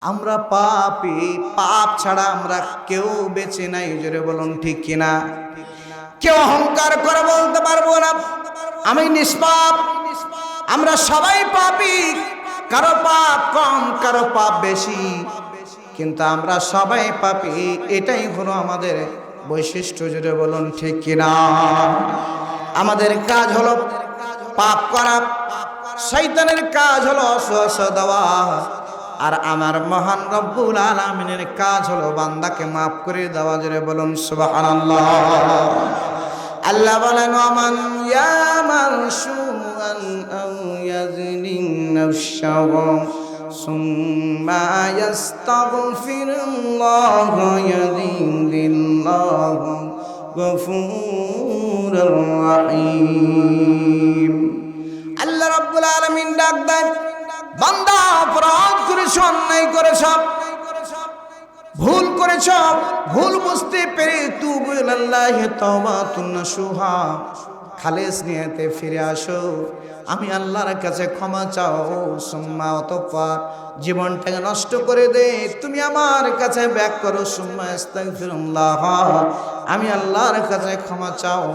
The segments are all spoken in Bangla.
আমরা পাপী, পাপ ছাড়া আমরা কেউ বেঁচে নাই। জোরে বলুন ঠিক কিনা? কেউ অহংকার করে বলতে পারবো না আমি নিষ্পাপ। আমরা সবাই পাপী, কারো পাপ কম কারো পাপ বেশি, কিন্তু আমরা সবাই পাপী, এটাই হলো আমাদের বৈশিষ্ট্য। জোরে বলুন ঠিক কিনা? আমাদের কাজ হলো পাপ করা, শয়তানের কাজ হলো ওয়াসওয়াসা দেওয়া, আর আমার মহান রব্বুল আলামিনের কাজ হলো বান্দাকে মাফ করে দেওয়া। জোরে বলুন সুবহানাল্লাহ। আল্লাহ বলেন, ওয়ামান ইয়ামাল সুআন আও ইয়াজলিম নাফসাহু সুম্মা ইয়াস্তাগফিরুল্লাহ ইয়াজিদিল্লাহু গফুরুর রহিম। আল্লাহ রাব্বুল আলামিন ডাক দেন, বান্দা অপরাধ করেছ, অন্যায় করেছ, ভুল করেছ, ভুল বুঝতে পেরে তুবু ইলাল্লাহি তাওবাতুন নাসুহা, খালেস নিয়তে ফিরে আসো, আমি আল্লাহর কাছে ক্ষমা চাও। সুম্মা, অতঃপর জীবনটাকে নষ্ট করে দে, তুমি আমার কাছে ব্যাক করো। সুম্মা আস্তাগফিরুল্লাহ, আমি আল্লাহর কাছে ক্ষমা চাও।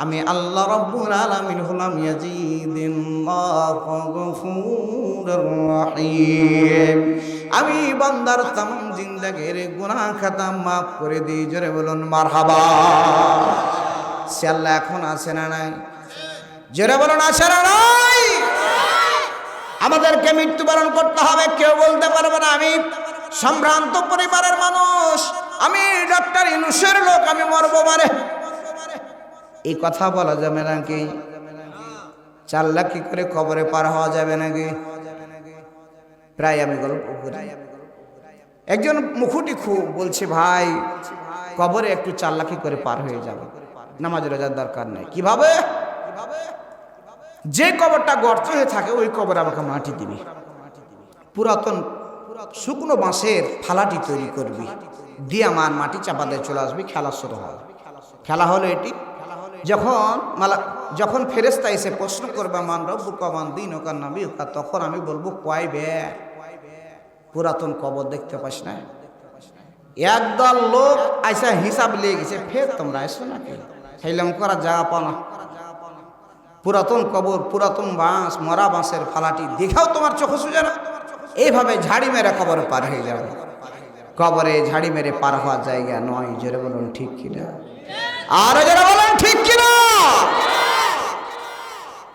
আমি আল্লাহ রাব্বুল আলামিন হলাম ইয়াজিদিল্লাহু গফুরুর রহিম। আমি বান্দার তামাম জিন্দেগীর গুনাহ খাতা মাফ করে দিই। জোরে বলুন মারহাবা। সে আল্লাহ এখন আছে না নাই? জোরে বলুন আছে না নাই? আমাদেরকে মৃত্যুবরণ করতে হবে, কেউ বলতে পারবে না আমি সম্ভ্রান্ত পরিবারের মানুষ, আমি ডক্টর ইউনূসের লোক, আমি মরবো মানে। এই কথা বলা যাবে নাকি? 4 লাখ কি করে কবরে পার হওয়া যাবে নাকি? প্রায় আমি গল্প করি, একজন মুখুটি খুব বলছে, ভাই কবরে একটু 4 লাখ করে পার হয়ে যাবে, নামাজ রোজার দরকার নেই। কিভাবে? যে কবরটা গর্ত হয়ে থাকে ওই কবরে আমাকে মাটি দিবি, পুরাতন শুকনো বাঁশের ফালাটি তৈরি করবি, দিয়ে আমার মাটি চাপা দিয়ে চলে আসবি, খেলা শুরু হবে। খেলা হলো এটি, যখন ফেরেশতা এসে প্রশ্ন করবে মান রব্বুকা মান দীনুকা নবিয়ুকা, তখন আমি বলবো কয় বে, পুরাতন কবর দেখতে পাস না? একদল লোক আইসা হিসাব লিয়ে গেছে, ফের তোমরা এসো নাকি? খাইলাম করা যা পানা, পুরাতন কবর, পুরাতন বাঁশ, মরা বাঁশের ফালাটি দেখাও তোমার চোখ সুজে না? এইভাবে ঝাড়ি মেরে কবরে পার হয়ে যাবে। কবরে ঝাড়ি মেরে পার হওয়ার জায়গা নয়। জোরে বলুন ঠিক কিনা? আর জোরে বলুন ঠিক কিনা?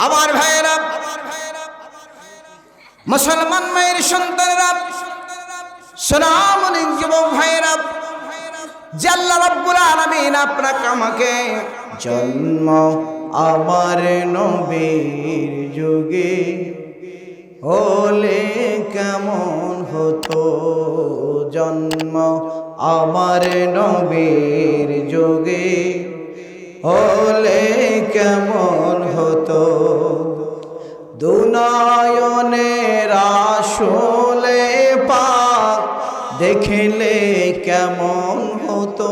আমার ভাইয়েরা, মুসলমান মায়ের সন্তানেরা, সালাম আলাইকুম যুবক ভাইয়েরা, আল্লাহ রাব্বুল আলামিন আপনাকে আমাকে জন্ম আমার নবীর যুগে হলে কেমন হতো, জন্ম আমার নবীর যুগে হলে কেমন হতো, দুনয়নের আসলে পাক দেখলে কেমন হতো,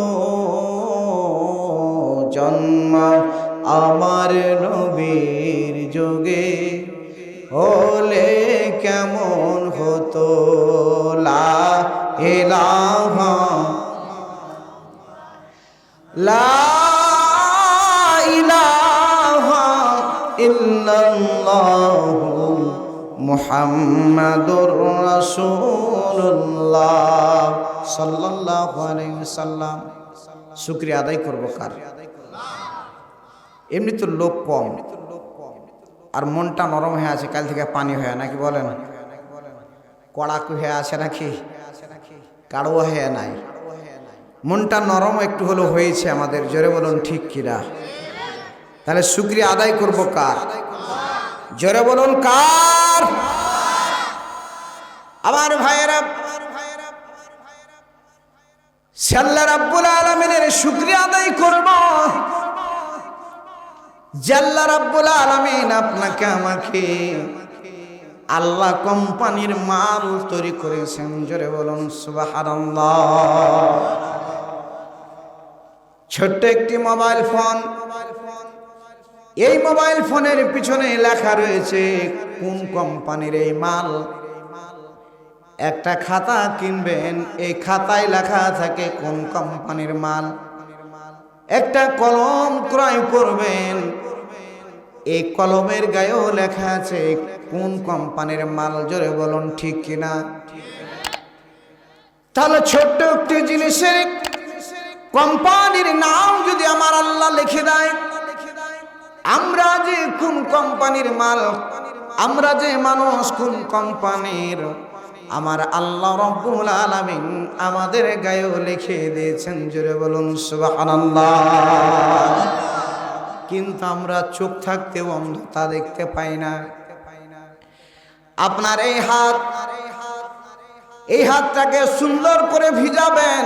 জন্ম আমার নবীর যুগে হলে কেমন হতো। লা ইলাহা লা ইলাহা ইল্লাল্লাহু মুহাম্মাদুর রাসূলুল্লাহ সাল্লাল্লাহু আলাইহি ওয়াসাল্লাম। শুকরিয়া আদায় করব কার? এমনি তো লোক কম, আর মনটা নরম হয়ে আছে, কাল থেকে পানি হয়ে নাকি বলেন, কড়াকু হয়ে আছে নাকি, কাড়োয়া হয়ে নাই, মনটা নরম একটু হলো হয়েছে আমাদের। জোরে বলুন ঠিক কিনা? তাহলে শুকরিয়া আদায় করব কার? জোরে বলুন কার? আমার ভাইয়েরা, আল্লাহ রাব্বুল আলামিনের শুকরিয়া আদায় করব। আল্লাহ রাব্বুল আলামিন আপনাকে আমাকে আল্লাহ কোম্পানির মাল তৈরি করেছেন। জোরে বলুন সুবহানাল্লাহ। ছোট্ট একটি মোবাইল ফোন, এই মোবাইল ফোনের পিছনে লেখা রয়েছে কোন কোম্পানির এই মাল। একটা খাতা কিনবেন, এই খাতায় লেখা থাকে কোন কোম্পানির মাল। একটা কলম ক্রয় করবেন, এই কলমের গায়েও লেখা আছে কোন কোম্পানির মাল। জোরে বলুন ঠিক কিনা? তাহলে ছোট্ট একটি জিনিসের কোম্পানির নাম যদি আমার আল্লাহ লিখে দেয়, আমরা যে কোন কোম্পানির মাল, আমরা যে মানুষ কোন কোম্পানির, আমার আল্লাহ রব্বুল আলামিন আমাদের গায়েও লিখে দিয়েছেন। জোরে বলুন সুবহানাল্লাহ। কিন্তু আমরা চোখ থাকতেও অন্ধ, তা দেখতে পাই না। আপনার এই হাত, এই হাতটাকে সুন্দর করে ভিজাবেন,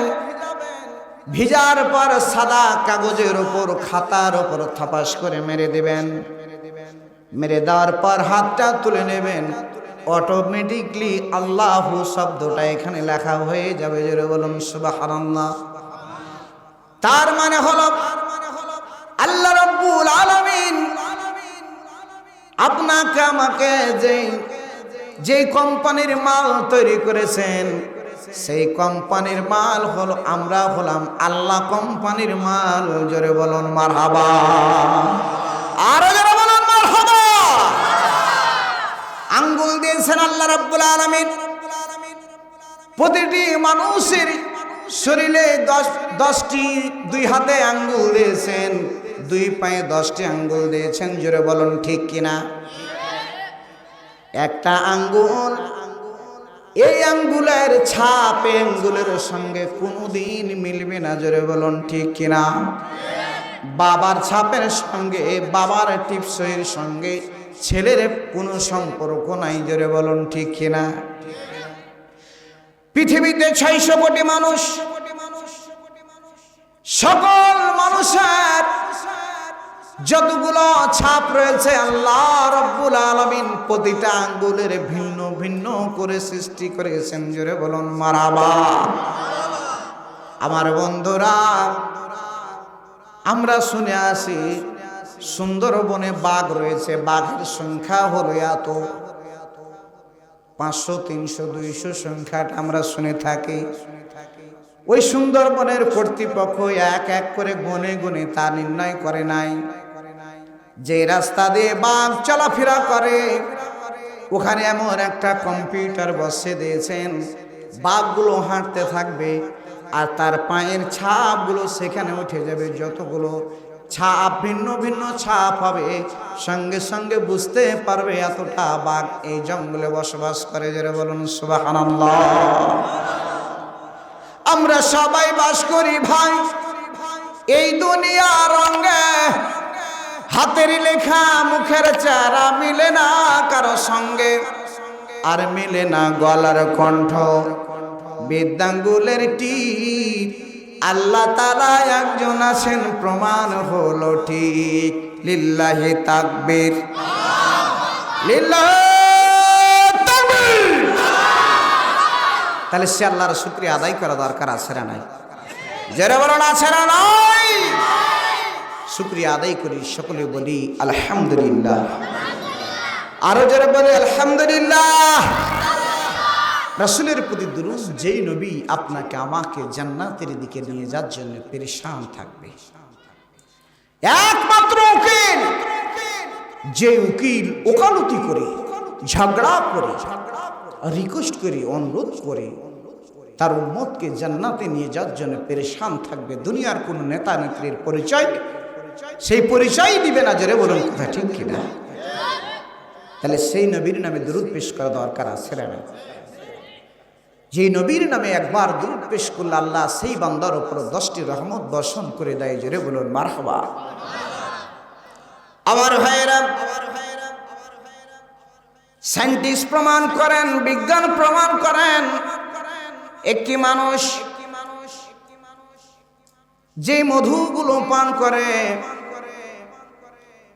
ভিজার পর সাদা কাগজের উপর, খাতার উপর থাপাস করে মেরে দেবেন। মেরে দেওয়ার পর হাতটা তুলে নেবেন, অটোমেটিকলি আল্লাহু শব্দটা এখানে লেখা হয়ে যাবে। জোরে বলুন সুবহানাল্লাহ। তার মানে হলো আল্লাহ রাব্বুল আলামিন আপনাকে আমাকে যে কোম্পানির মাল তৈরি করেছেন, সেই কোম্পানির মাল হলো, আমরা হলাম আল্লাহ কোম্পানির মাল। জোরে বলুন মারহাবা। আরো জোরে বলুন মারহাবা। আঙ্গুল দিয়েছেন আল্লাহ রাব্বুল আলামিন প্রতিটি মানুষের শরীরে 10টি, 2 হাতে আঙ্গুল দিয়েছেন, 2 পায়ে 10টি আঙ্গুল দিয়েছেন। জোরে বলুন ঠিক কিনা? একটা আঙ্গুল, এই আঙ্গুলের ছাপ এই আঙ্গুলের সঙ্গে কোনোদিন মিলবে না। জোরে বলুন ঠিক কিনা? বাবার ছাপের সঙ্গে, বাবার টিপসইয়ের সঙ্গে ছেলের কোনো সম্পর্ক নাই। জোরে বলুন ঠিক কিনা? পৃথিবীতে 600 কোটি মানুষ, সকল মানুষের যতগুলো ছাপ রয়েছে আল্লাহ রাব্বুল আলামিন প্রতিটা আঙ্গুলের ভিন্ন ভিন্ন করে সৃষ্টি করেছেন। জোরে বলুন মারহাবা। আমার বন্ধুরা, আমরা শুনে আসি সুন্দরবনে বাঘ রয়েছে, বাঘের সংখ্যা হলো এত, 500, 300, 200 সংখ্যাটা আমরা শুনে থাকি। ওই সুন্দরবনের কর্তৃপক্ষ এক এক করে গুনে গুনে তা নির্ণয় করে নাই। যে রাস্তা দিয়ে বাঘ চলাফেরা করে ওখানে এমন একটা কম্পিউটার বসিয়ে দিয়েছেন, বাঘগুলো হাঁটতে থাকবে আর তার পায়ের ছাপগুলো সেখানে উঠে যাবে। যতগুলো ছাপ, ভিন্ন ভিন্ন ছাপ হবে, সঙ্গে সঙ্গে বুঝতে পারবে এতটা বাঘ এই জঙ্গলে বসবাস করে। যারা বলুন সুবহানাল্লাহ। আমরা সবাই বাস করি ভাই এই দুনিয়ার রঙে, হাতের লেখা মুখের চারা মিলে না কারো সঙ্গে, আর মিলে না গলার কণ্ঠ, বৃদ্ধাঙ্গুলের টিপ। আল্লাহ তাআলা একজন আছেন, প্রমাণ হলো ঠিক। লিল্লাহি তাকবীর, লিল্লাহি তাকবীর। তাহলে সে আল্লাহর শুকরিয়া আদায় করা দরকার আছে না নাই? যারা বলেন আছে না নাই? শুকরিয়া আদায় করি, সকলে বলি আলহামদুলিল্লাহ। আরো যারা বলে আলহামদুলিল্লাহ। রাসূলের প্রতি দুরূদ, যেই নবী আপনাকে আমাকে জান্নাতের দিকে নিয়ে যাওয়ার জন্য পেরেশান থাকবে। একমাত্র উকিল, যে উকিল ওকালতি করে, ঝগড়া করে, রিকোয়েস্ট করে, অনুরোধ করে তার উম্মতকে জান্নাতে নিয়ে যাওয়ার জন্য পেরেশান থাকবে। দুনিয়ার কোনো নেতা নেত্রীর পরিচয় সেই পরিচয় দিবে না। জোরে বলুন কথা ঠিক কিনা? তাহলে সেই নবীর নামে দুরূদ পেশ করা দরকার আছে না? যে নবীর নামে একবার দুরূদ পেশ করলে আল্লাহ সেই বান্দার উপর 10টি রহমত বর্ষণ করে দেয়। জোরে বলুন মারহাবা। আমার ভাইয়েরা, সায়েন্টিস্ট প্রমাণ করেন, বিজ্ঞান প্রমাণ করেন, একটি মানুষ যে মধুগুলো পান করে,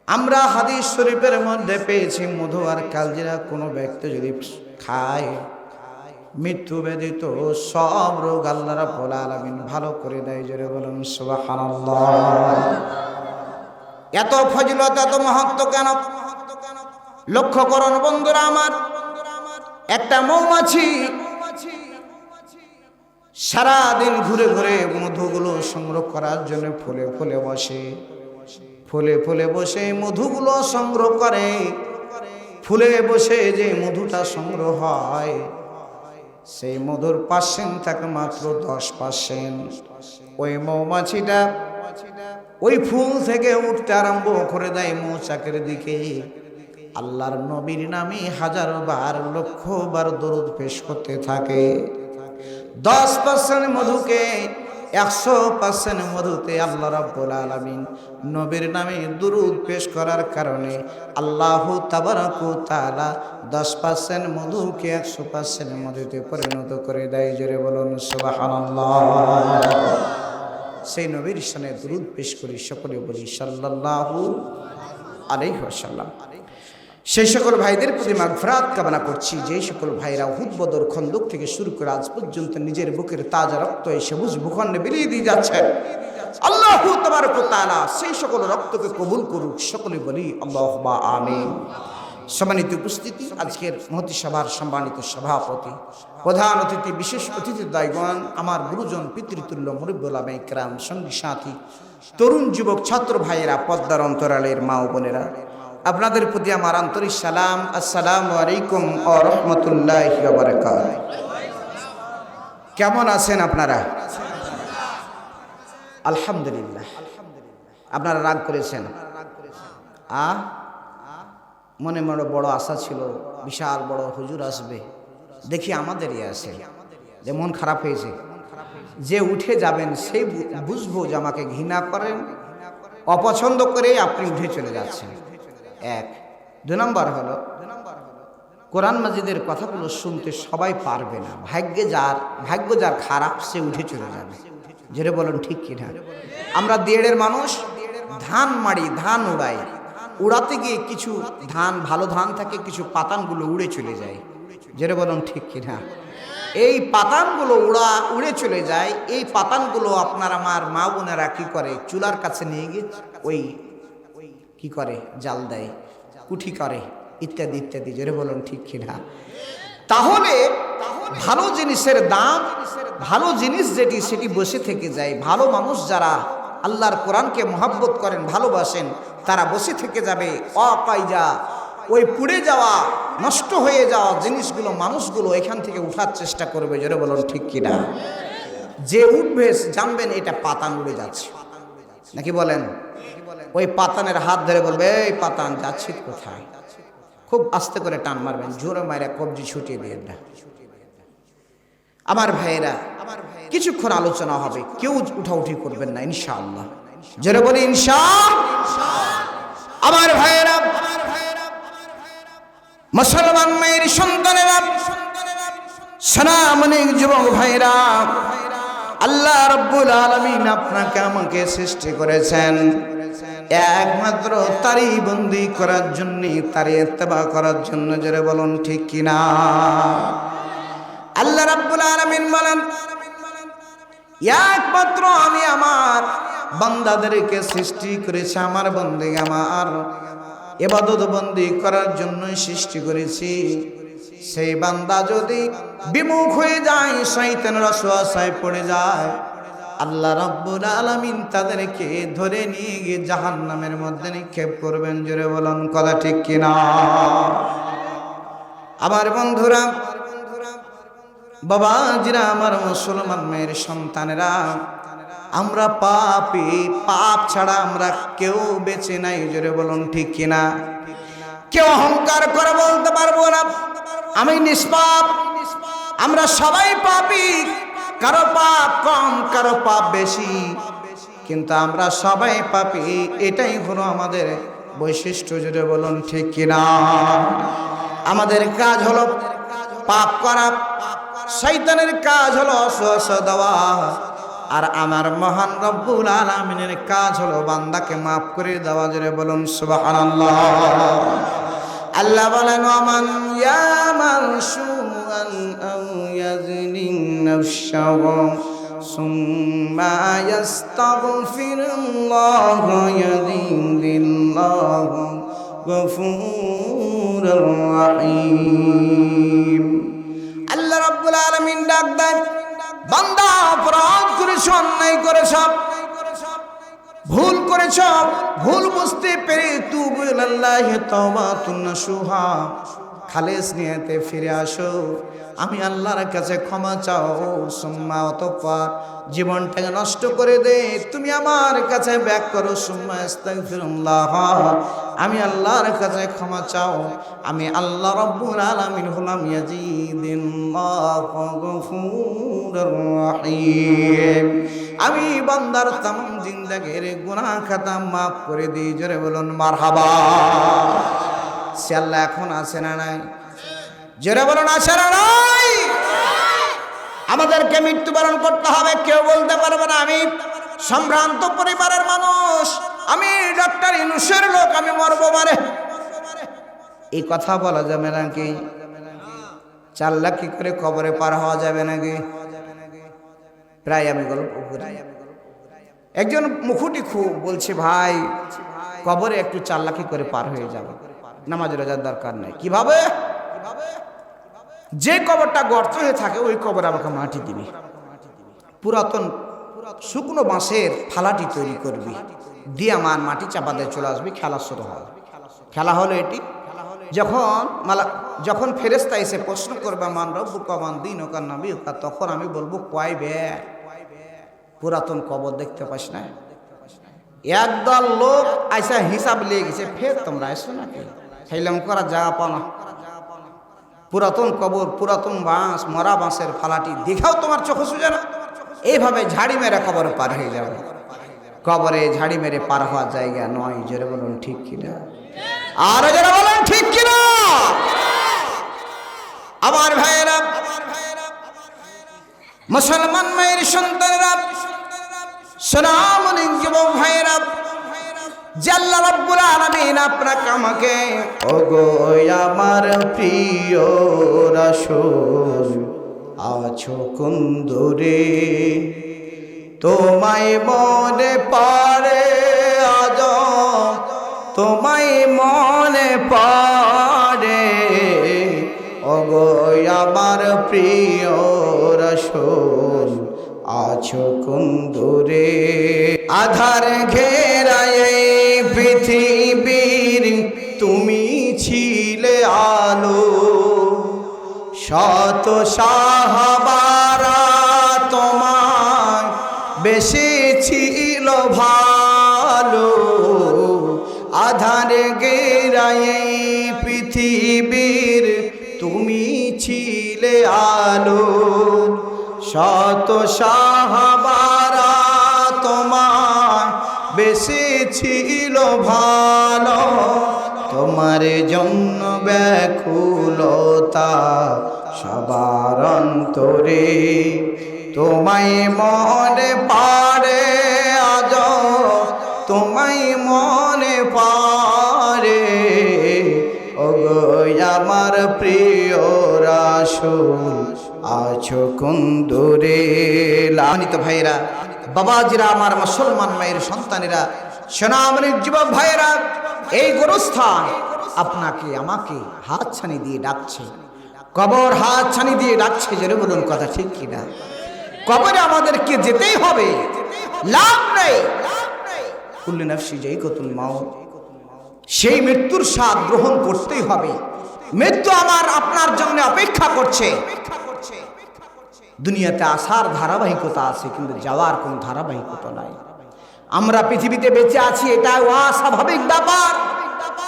আমরা হাদিস শরীফের মধ্যে পেয়েছি মধু আর কালজিরা কোনো ব্যক্তি যদি খায় মৃত্যু ব্যতীত সব রোগ আল্লাহ রাব্বুল আলামিন ভালো করে দেয়। জোরে বলুন সুবহানাল্লাহ। এত ফজিলত, এত মাহাত্ম্য কেন? লক্ষ্য করুন বন্ধুরা আমার, একটা মৌমাছি সারাদিন ঘুরে ঘুরে মধুগুলো সংগ্রহ করার জন্য ফুলে ফুলে বসে, ফুলে ফুলে বসে মধুগুলো সংগ্রহ করে। ফুলে বসে যে মধুটা সংগ্রহ হয় সেই মধুর % থাকে মাত্র 10%। ওই মৌমাছিটা ওই ফুল থেকে উঠতে আরম্ভ করে দেয় মৌচাকের দিকে। আল্লাহর নবীর নামে হাজারো বার লক্ষ বার দরুদ পেশ করতে থাকে। 10% মধুকে 100% মধুতে আল্লাহ রাব্বুল আলামিন নবীর নামে দুরুদ পেশ করার কারণে আল্লাহ তাবারক ওয়া তাআলা 10% মধুকে 100% মধুতে পরিণত করে দেয়। জোরে বলুন সুবহানাল্লাহ। সেই নবীর শানে দুরুদ পেশ করি, সকলে বলি সাল্লাল্লাহু আলাইহি ওয়াসাল্লাম। সেই সকল ভাইদের প্রতি মাগফিরাত কামনা করছি, যেই সকল ভাইরা উহুদ, বদর, খন্দক থেকে শুরু করে আজ পর্যন্ত নিজের বুকের তাজা রক্ত এই সবুজ ভূখণ্ডে বিলিয়ে দিয়ে যাচ্ছেন। আল্লাহু তাবারক ওয়া তাআলা সেই সকল রক্তকে কবুল করুক, সকলে বলি আল্লাহুম্মা আমিন। সম্মানিত উপস্থিতি, আজকের মহতী সভার সম্মানিত সভাপতি, প্রধান অতিথি, বিশেষ অতিথি দায়গণ, আমার গুরুজন, পিতৃতুল্য মুরব্বী ওলামায়ে কেরাম, সঙ্গী সাথী, তরুণ যুবক ছাত্র ভাইয়েরা, পদ্মার অন্তরালের মা ও বোনেরা, আপনাদের প্রতি আমার আন্তরিক সালাম। আসসালামু আলাইকুম ওয়া রাহমাতুল্লাহি ওয়া বারাকাতুহু। কেমন আছেন আপনারা? আলহামদুলিল্লাহ। আপনারা রাগ করেছেন? মনে মনে বড় আশা ছিল বিশাল বড় হুজুর আসবে, দেখি আমাদেরই আছে, যে মন খারাপ হয়েছে। যে উঠে যাবেন সেই বুঝবো যে আমাকে ঘৃণা করেন, অপছন্দ করে আপনি উঠে চলে যাচ্ছেন। এক। 2 নম্বর হলো কোরআন মাজিদের কথাগুলো শুনতে সবাই পারবে না। ভাগ্য যার খারাপ সে উঠে চলে যাবে। যেটা বলুন ঠিক কিনা? আমরা দেড়ের মানুষ, ধান মাড়ি, ধান উড়াই, উড়াতে গিয়ে কিছু ধান, ভালো ধান থাকে, কিছু পাতানগুলো উড়ে চলে যায়। যেটা বলুন ঠিক কিনা? এই পাতানগুলো উড়ে চলে যায়। এই পাতানগুলো আপনার আমার মা বোনেরা কি করে, চুলার কাছে নিয়ে গিয়ে ওই কি করে, জাল দেয়, কুঠি করে, ইত্যাদি ইত্যাদি। যেটা বলুন ঠিক কিনা? তাহলে ভালো জিনিসের দাম, ভালো জিনিস যেটি সেটি বসে থেকে যায়। ভালো মানুষ যারা আল্লাহর কোরআনকে মহব্বত করেন, ভালোবাসেন, তারা বসে থেকে যাবে। অকাইজা ওই পুড়ে যাওয়া, নষ্ট হয়ে যাওয়া জিনিসগুলো, মানুষগুলো এখান থেকে উঠার চেষ্টা করবে। যেটা বলুন ঠিক কিনা? যে উঠবে জানবেন এটা পাতান উড়ে যাচ্ছে, নাকি বলেন? ওই পাতানের হাত ধরে বলবে, এই পাতান যাচ্ছি কোথায়? খুব আস্তে করে টান মারবেন, জোরে মাইরা কবজি ছুটিয়ে দিয়ে না। আমার ভাইয়েরা, কিছুক্ষণ আলোচনা হবে, কেউ উঠাউঠি করবেন না ইনশাআল্লাহ। যারা বলি ইনশাআল্লাহ। আমার ভাইয়েরা, মুসলমান মেয়ের সন্তানেরা, সোনামণির যুবক ভাইরা, আল্লাহ রাব্বুল আলামিন আপনাকে আমাকে সৃষ্টি করেছেন একমাত্র তারই বন্দী করার জন্য, তারই ইত্তেবা করার জন্য। যারা বলুন ঠিক কিনা? আল্লাহ রাব্বুল আলামিন বলেন, একমাত্র আমি আমার বান্দাদেরকে সৃষ্টি করেছি, আমার বন্দী, আমার ইবাদত বন্দী করার জন্যই সৃষ্টি করেছি। সেই বান্দা যদি বিমুখ হয়ে যায়, শয়তানের ওয়াসওয়াসায় পড়ে যায়, আল্লাহ রাব্বুল আলামিন তাদেরকে ধরে নিয়ে গিয়ে জাহান্নামের মধ্যে নিক্ষেপ করবেন। জোরে বলুন কথা ঠিক কিনা? আমার বন্ধুরা, বাবাজিরা, আমার মুসলমান মেয়ের সন্তানেরা, আমরা পাপী, পাপ ছাড়া আমরা কেউ বেঁচে নাই। জোরে বলুন ঠিক কিনা? কেউ অহংকার করে বলতে পারবো না আমি নিষ্পাপ। আমরা সবাই পাপী, কারো পাপ কম, কারো পাপ বেশি, কিন্তু আমরা সবাই পাপী। এটাই হলো আমাদের বৈশিষ্ট্য। জোরে বলুন ঠিক কিনা? আমাদের কাজ হলো পাপ করা, শয়তানের কাজ হলো ওয়াসওয়াসা দেওয়া, আর আমার মহান রব্বুল আলামিনের কাজ হলো বান্দাকে মাফ করে দেওয়া। জোরে বলুন সুবহানাল্লাহ। আল্লাহ বলেন, ওয়ামান ইয়ামাল সুআন আও ইয়াজলিম নাফসাহু সুম্মা ইয়াস্তাগফিরুল্লাহ ইয়াজিদিল্লাহু গফুরুর রহিম। আল্লাহ রাব্বুল আলামিন ডাক দেন, বান্দা অপরাধ করেছ, অন্যায় করেছ, ভুল করেছ, ভুল বুঝতে পেরে তুবু ইলাল্লাহি তাওবাতুন নাসুহা, খালেস নিয়তে ফিরে আসো, আমি আল্লাহর কাছে ক্ষমা চাও। সুম্মা অতঃপর জীবনটাকে নষ্ট করে দে, তুমি আমার কাছে ব্যাক করো। সুম্মা আস্তাগফিরুল্লাহ, আমি আল্লাহর কাছে ক্ষমা চাও। আমি আল্লাহ রাব্বুল আলামিন হলাম ইয়াজিদুল্লাহু গফুরুর রহিম। আমি বান্দার তামাম জিন্দেগির গুনাহ খাতা মাফ করে দিই। জোরে বলুন মারহাবা। সে আল্লাহ এখন আছে না নাই? জোরে বলুন আছে না নাই? আমাদেরকে মৃত্যুবরণ করতে হবে, কেউ বলতে পারবে না আমি সম্ভ্রান্ত পরিবারের মানুষ, আমি ডক্টর ইউনূসের লোক, আমি মরবো মারে। এই কথা বলা যাবে নাকি? 4 লাখ কি করে কবরে পার হওয়া যাবে নাকি? প্রায় আমি গল্প করি, একজন মুখুটি খুব বলছে, ভাই কবরে একটু 4 লাখ কি করে পার হয়ে যাবে, নামাজ রোজার দরকার নাই। কিভাবে? যে কবরটা গর্ত হয়ে থাকে ওই কবর আমাকে মাটি দিবি, পুরাতন শুকনো বাঁশের ফালাটি তৈরি করবি, দিয়ে আমার মাটি চাপা দিয়ে চলে আসবি, খেলা শুরু হয়। খেলা হলো এটি, যখন ফেরেশতা এসে প্রশ্ন করবে মান রব্বুকা মান দীনুকা নবিয়ুকা, তখন আমি বলবো কয় বে পুরাতন কবর দেখতে পাস না? একদল লোক আইসা হিসাব লিয়ে গেছে, ফের তোমরা এসো নাকি? খাইলাম করা জায়গা পাও না, পুরাতন কবর, পুরাতন বাঁশ, মরা বাঁশের ফালাটি দেখাও তোমার চোখে সুজে না? এইভাবে ঝাড়ি মেরে কবরে পার হয়ে যাবে। কবরে ঝাড়ি মেরে পার হওয়ার জায়গা নয়। জোরে বলুন ঠিক কিনা? আর যারা বলেন ঠিক কিনা? আমার ভাইয়েরা, মুসলমান মায়ের সন্তানেরা, সোনামণি যুবক ভাইয়েরা, যে আল্লাহ রাব্বুল আলামিন আপনাকে আমাকে, ওগো আমার প্রিয় রাসূল আছো কোন দূরে, তোমায় মনে পড়ে আজ, তোমায় মনে পড়ে, ওগো আমার প্রিয় রাসূল আছো কোন দূরে। আধার ঘেরায় পৃথিবীর তুমি ছিলে আলো, শত সাহাবারা তোমার বেশি ছিল ভালো। আধার ঘেরায় পৃথিবীর তুমি ছিলে আলো, শত সাহাবারা তোমার বেশি ছিল ভালো। তোমার জন্য ব্যাকুলতা সবার অন্তরে, তোমায় মনে পড়ে আজ, তোমায় মনে পড়ে, ওগো আমার প্রিয় রাসূল আছো কোন দূরে। লানিত ভাইরা, বাবাজিরা, আমার মুসলমান মায়ের সন্তানেরা, সোনামণি যুবক ভাইয়েরা, এই গোরস্থান আপনাকে আমাকে হাতছানি দিয়ে ডাকছে, কবর হাতছানি দিয়ে ডাকছে। জোরে বলুন কথা ঠিক কিনা? কবরে আমাদেরকে যেতেই হবে, লাভ নেই। কুল্লু নাফসি যায়িকাতুল মাউত, সেই মৃত্যুর স্বাদ গ্রহণ করতেই হবে। মৃত্যু আমার আপনার জন্য অপেক্ষা করছে। দুনিয়াতে আসার ধারাবাহিকতা আছে, কিন্তু যাওয়ার কোন ধারাবাহিকতা নাই। আমরা পৃথিবীতে বেঁচে আছি, এটা অস্বাভাবিক ব্যাপার,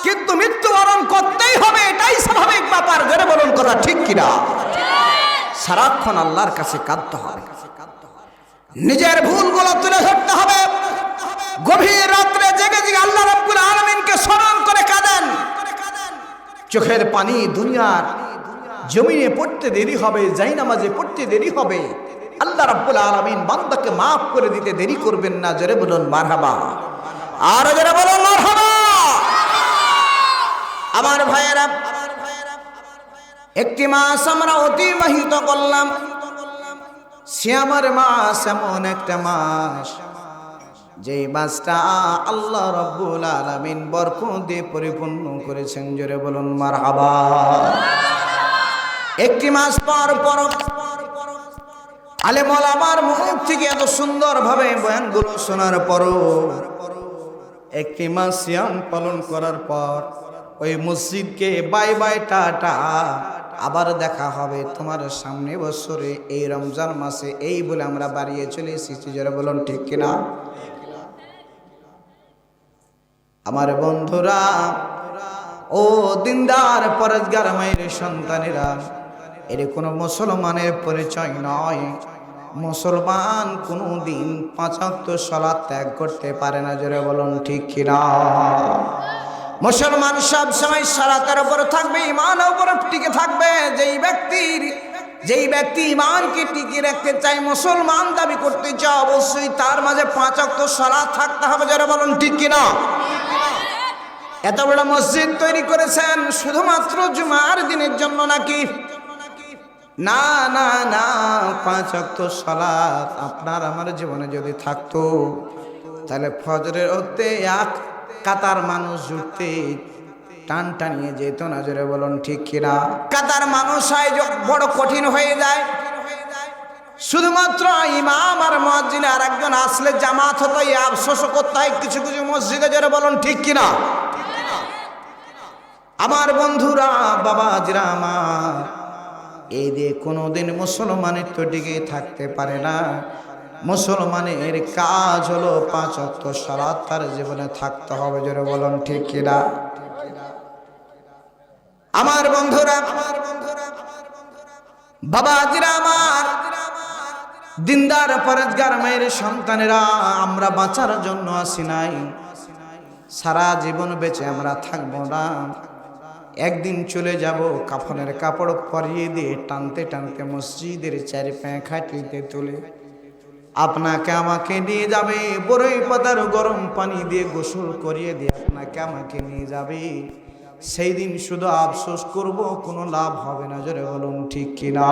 কিন্তু মৃত্যুবরণ করতেই হবে, এটাই স্বাভাবিক ব্যাপার। জোরে বলুন কথা ঠিক কিনা? সারাক্ষণ আল্লাহর কাছে কাঁদতে হবে, নিজের ভুলগুলো তুলে ধরতে হবে। গভীর রাত্রে জেগে জেগে আল্লাহ রাব্বুল আলামিনকে স্মরণ করে কাঁদেন। চোখের পানি দুনিয়ার জমিনে পড়তে দেরি হবে, জায়নামাজে পড়তে দেরি হবে, আল্লাহ রাব্বুল আলামিন বান্দাকে মাফ করে দিতে দেরি করবেন না। জোরে বলুন মারহাবা। আর জোরে বলুন মারহাবা। আমার ভাইয়েরা, একটি মাস আমরা অতিবাহিত করলাম। শ্যামার মাস এমন একটা মাস, যে মাসটা আল্লাহ রাব্বুল আলামিন বরকত দিয়ে পরিপূর্ণ করেছেন। জোরে বলুন মারহাবা। একটি মাস পর পর আলেম ওলামার মুখ থেকে এত সুন্দরভাবে বয়ানগুলো শোনার পরও একটি মাস সিয়াম পালন করার পর ওই মসজিদকে বাই বাই টাটা, আবার দেখা হবে তোমার সামনে বছরে এই রমজান মাসে, এই বলে আমরা বাড়িয়ে চলে এসেছি। যারা বলুন ঠিক কিনা? আমার বন্ধুরা, ও দিনদার পরেজগার মায়ের সন্তানেরা, এর কোনো মুসলমানের পরিচয় নয়। মুসলমান কোনো দিন 5 ওয়াক্ত সালাত ত্যাগ করতে পারে না। জোরে বলুন ঠিক কিনা? মুসলমান সব সময় সালাতের উপর থাকবে, ইমানের উপর টিকে থাকবে। যেই ব্যক্তি ইমানকে টিকিয়ে রাখতে চায়, মুসলমান দাবি করতে চায়, অবশ্যই তার মাঝে 5 ওয়াক্ত সালাত থাকতে হবে। জোরে বলুন ঠিক কিনা? এত বড় মসজিদ তৈরি করেছেন শুধুমাত্র জুমার দিনের জন্য নাকি? না না না, 5 ওয়াক্ত সালাত আপনার আমার জীবনে যদি থাকতো, তাহলে ফজরের ওতে এক কাতার মানুষ জুটতে টান টানিয়ে যেত না। জোরে বলুন ঠিক কিনা? কাতার মানুষ বড় কঠিন হয়ে যায়। শুধুমাত্র ইমাম আর মুয়াজ্জিন আর একজন আসলে জামাত হতো, এই আফসোস করতে হয় কিছু কিছু মসজিদে। জোরে বলুন ঠিক কিনা? আমার বন্ধুরা, বাবাজিরা আমার, এই দিয়ে কোনোদিন মুসলমানের তো টিকে থাকতে পারে না। মুসলমানের কাজ হলো 5 ওয়াক্ত সালাত তার জীবনে থাকতে হবে। জোরে বলুন ঠিক কিনা? আমার বন্ধুরা, বাবাজিরা আমার, দিনদার পরেজগার মায়ের সন্তানেরা, আমরা বাঁচার জন্য আসি নাই। সারা জীবন বেঁচে আমরা থাকবো না। একদিন চলে যাব, কাফনের কাপড় পরিয়ে দিয়ে টানতে টানতে মসজিদের চারিপায়ে খাটিতে তুলে আপনাকে আমাকে নিয়ে যাবে। বড়ই পাতার গরম পানি দিয়ে গোসল করিয়ে দিয়ে আপনাকে আমাকে নিয়ে যাবে। সেই দিন শুধু আফসোস করব, কোনো লাভ হবে না। জোরে বলুন ঠিক কিনা?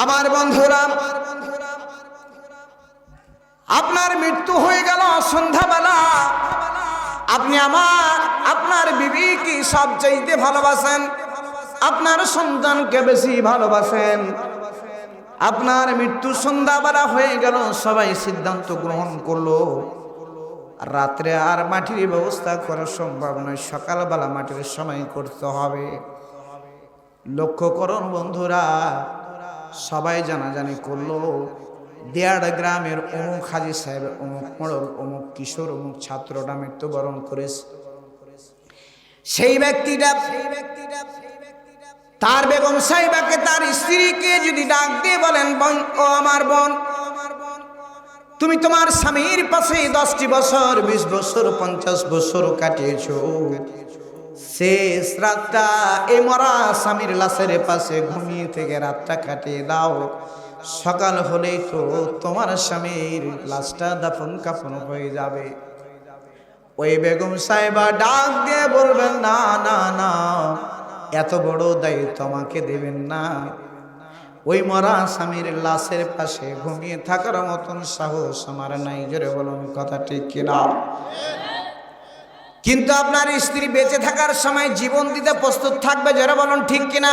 আমার বন্ধুরা, আপনার মৃত্যু হয়ে গেল সন্ধ্যাবেলা, আপনি আপনার বিবিকে সবচাইতে ভালোবাসেন, আপনার সন্তানকে বেশি ভালোবাসেন। আপনার মৃত্যু সন্ধ্যাবেলা হয়ে গেল, সবাই সিদ্ধান্ত গ্রহণ করলো রাত্রে আর মাটির ব্যবস্থা করা সম্ভব নয়, সকালবেলা মাটির সময় করতে হবে। লক্ষ্য করুন বন্ধুরা, সবাই জানাজানি করলো, দেয়াড় গ্রামের অমুক হাজি সাহেব, অমুক মোড়ল, অমুক কিশোর, অমুক ছাত্রটা মৃত্যুবরণ করেছে। সেই ব্যক্তিটা তার বেগম সাহেবাকে, তার স্ত্রীকে যদি ডাক দিয়ে বলেন, বোন, ও আমার বোন, তুমি তোমার স্বামীর পাশে 10টি বছর, 20 বছর, 50 বছর কাটিয়েছো, শেষ রাতটা এই মরা স্বামীর লাশের পাশে ঘুমিয়ে থেকে রাতটা কাটিয়ে দাও। সকাল হলেই তো তোমার স্বামীর লাশটা দাফন কাফন হয়ে যাবে। ওই বেগম সাহেবা ডাক দিয়ে বলবেন, না না না, এত বড় দায়িত্ব আমাকে দেবেন না। ওই মরা স্বামীর লাশের পাশে ঘুমিয়ে থাকার মতন সাহস আমার নাই। জোরে বলুন কথা ঠিক কিনা? কিন্তু আপনার স্ত্রী বেঁচে থাকার সময় জীবন দিতে প্রস্তুত থাকবে। জোরে বলুন ঠিক কিনা?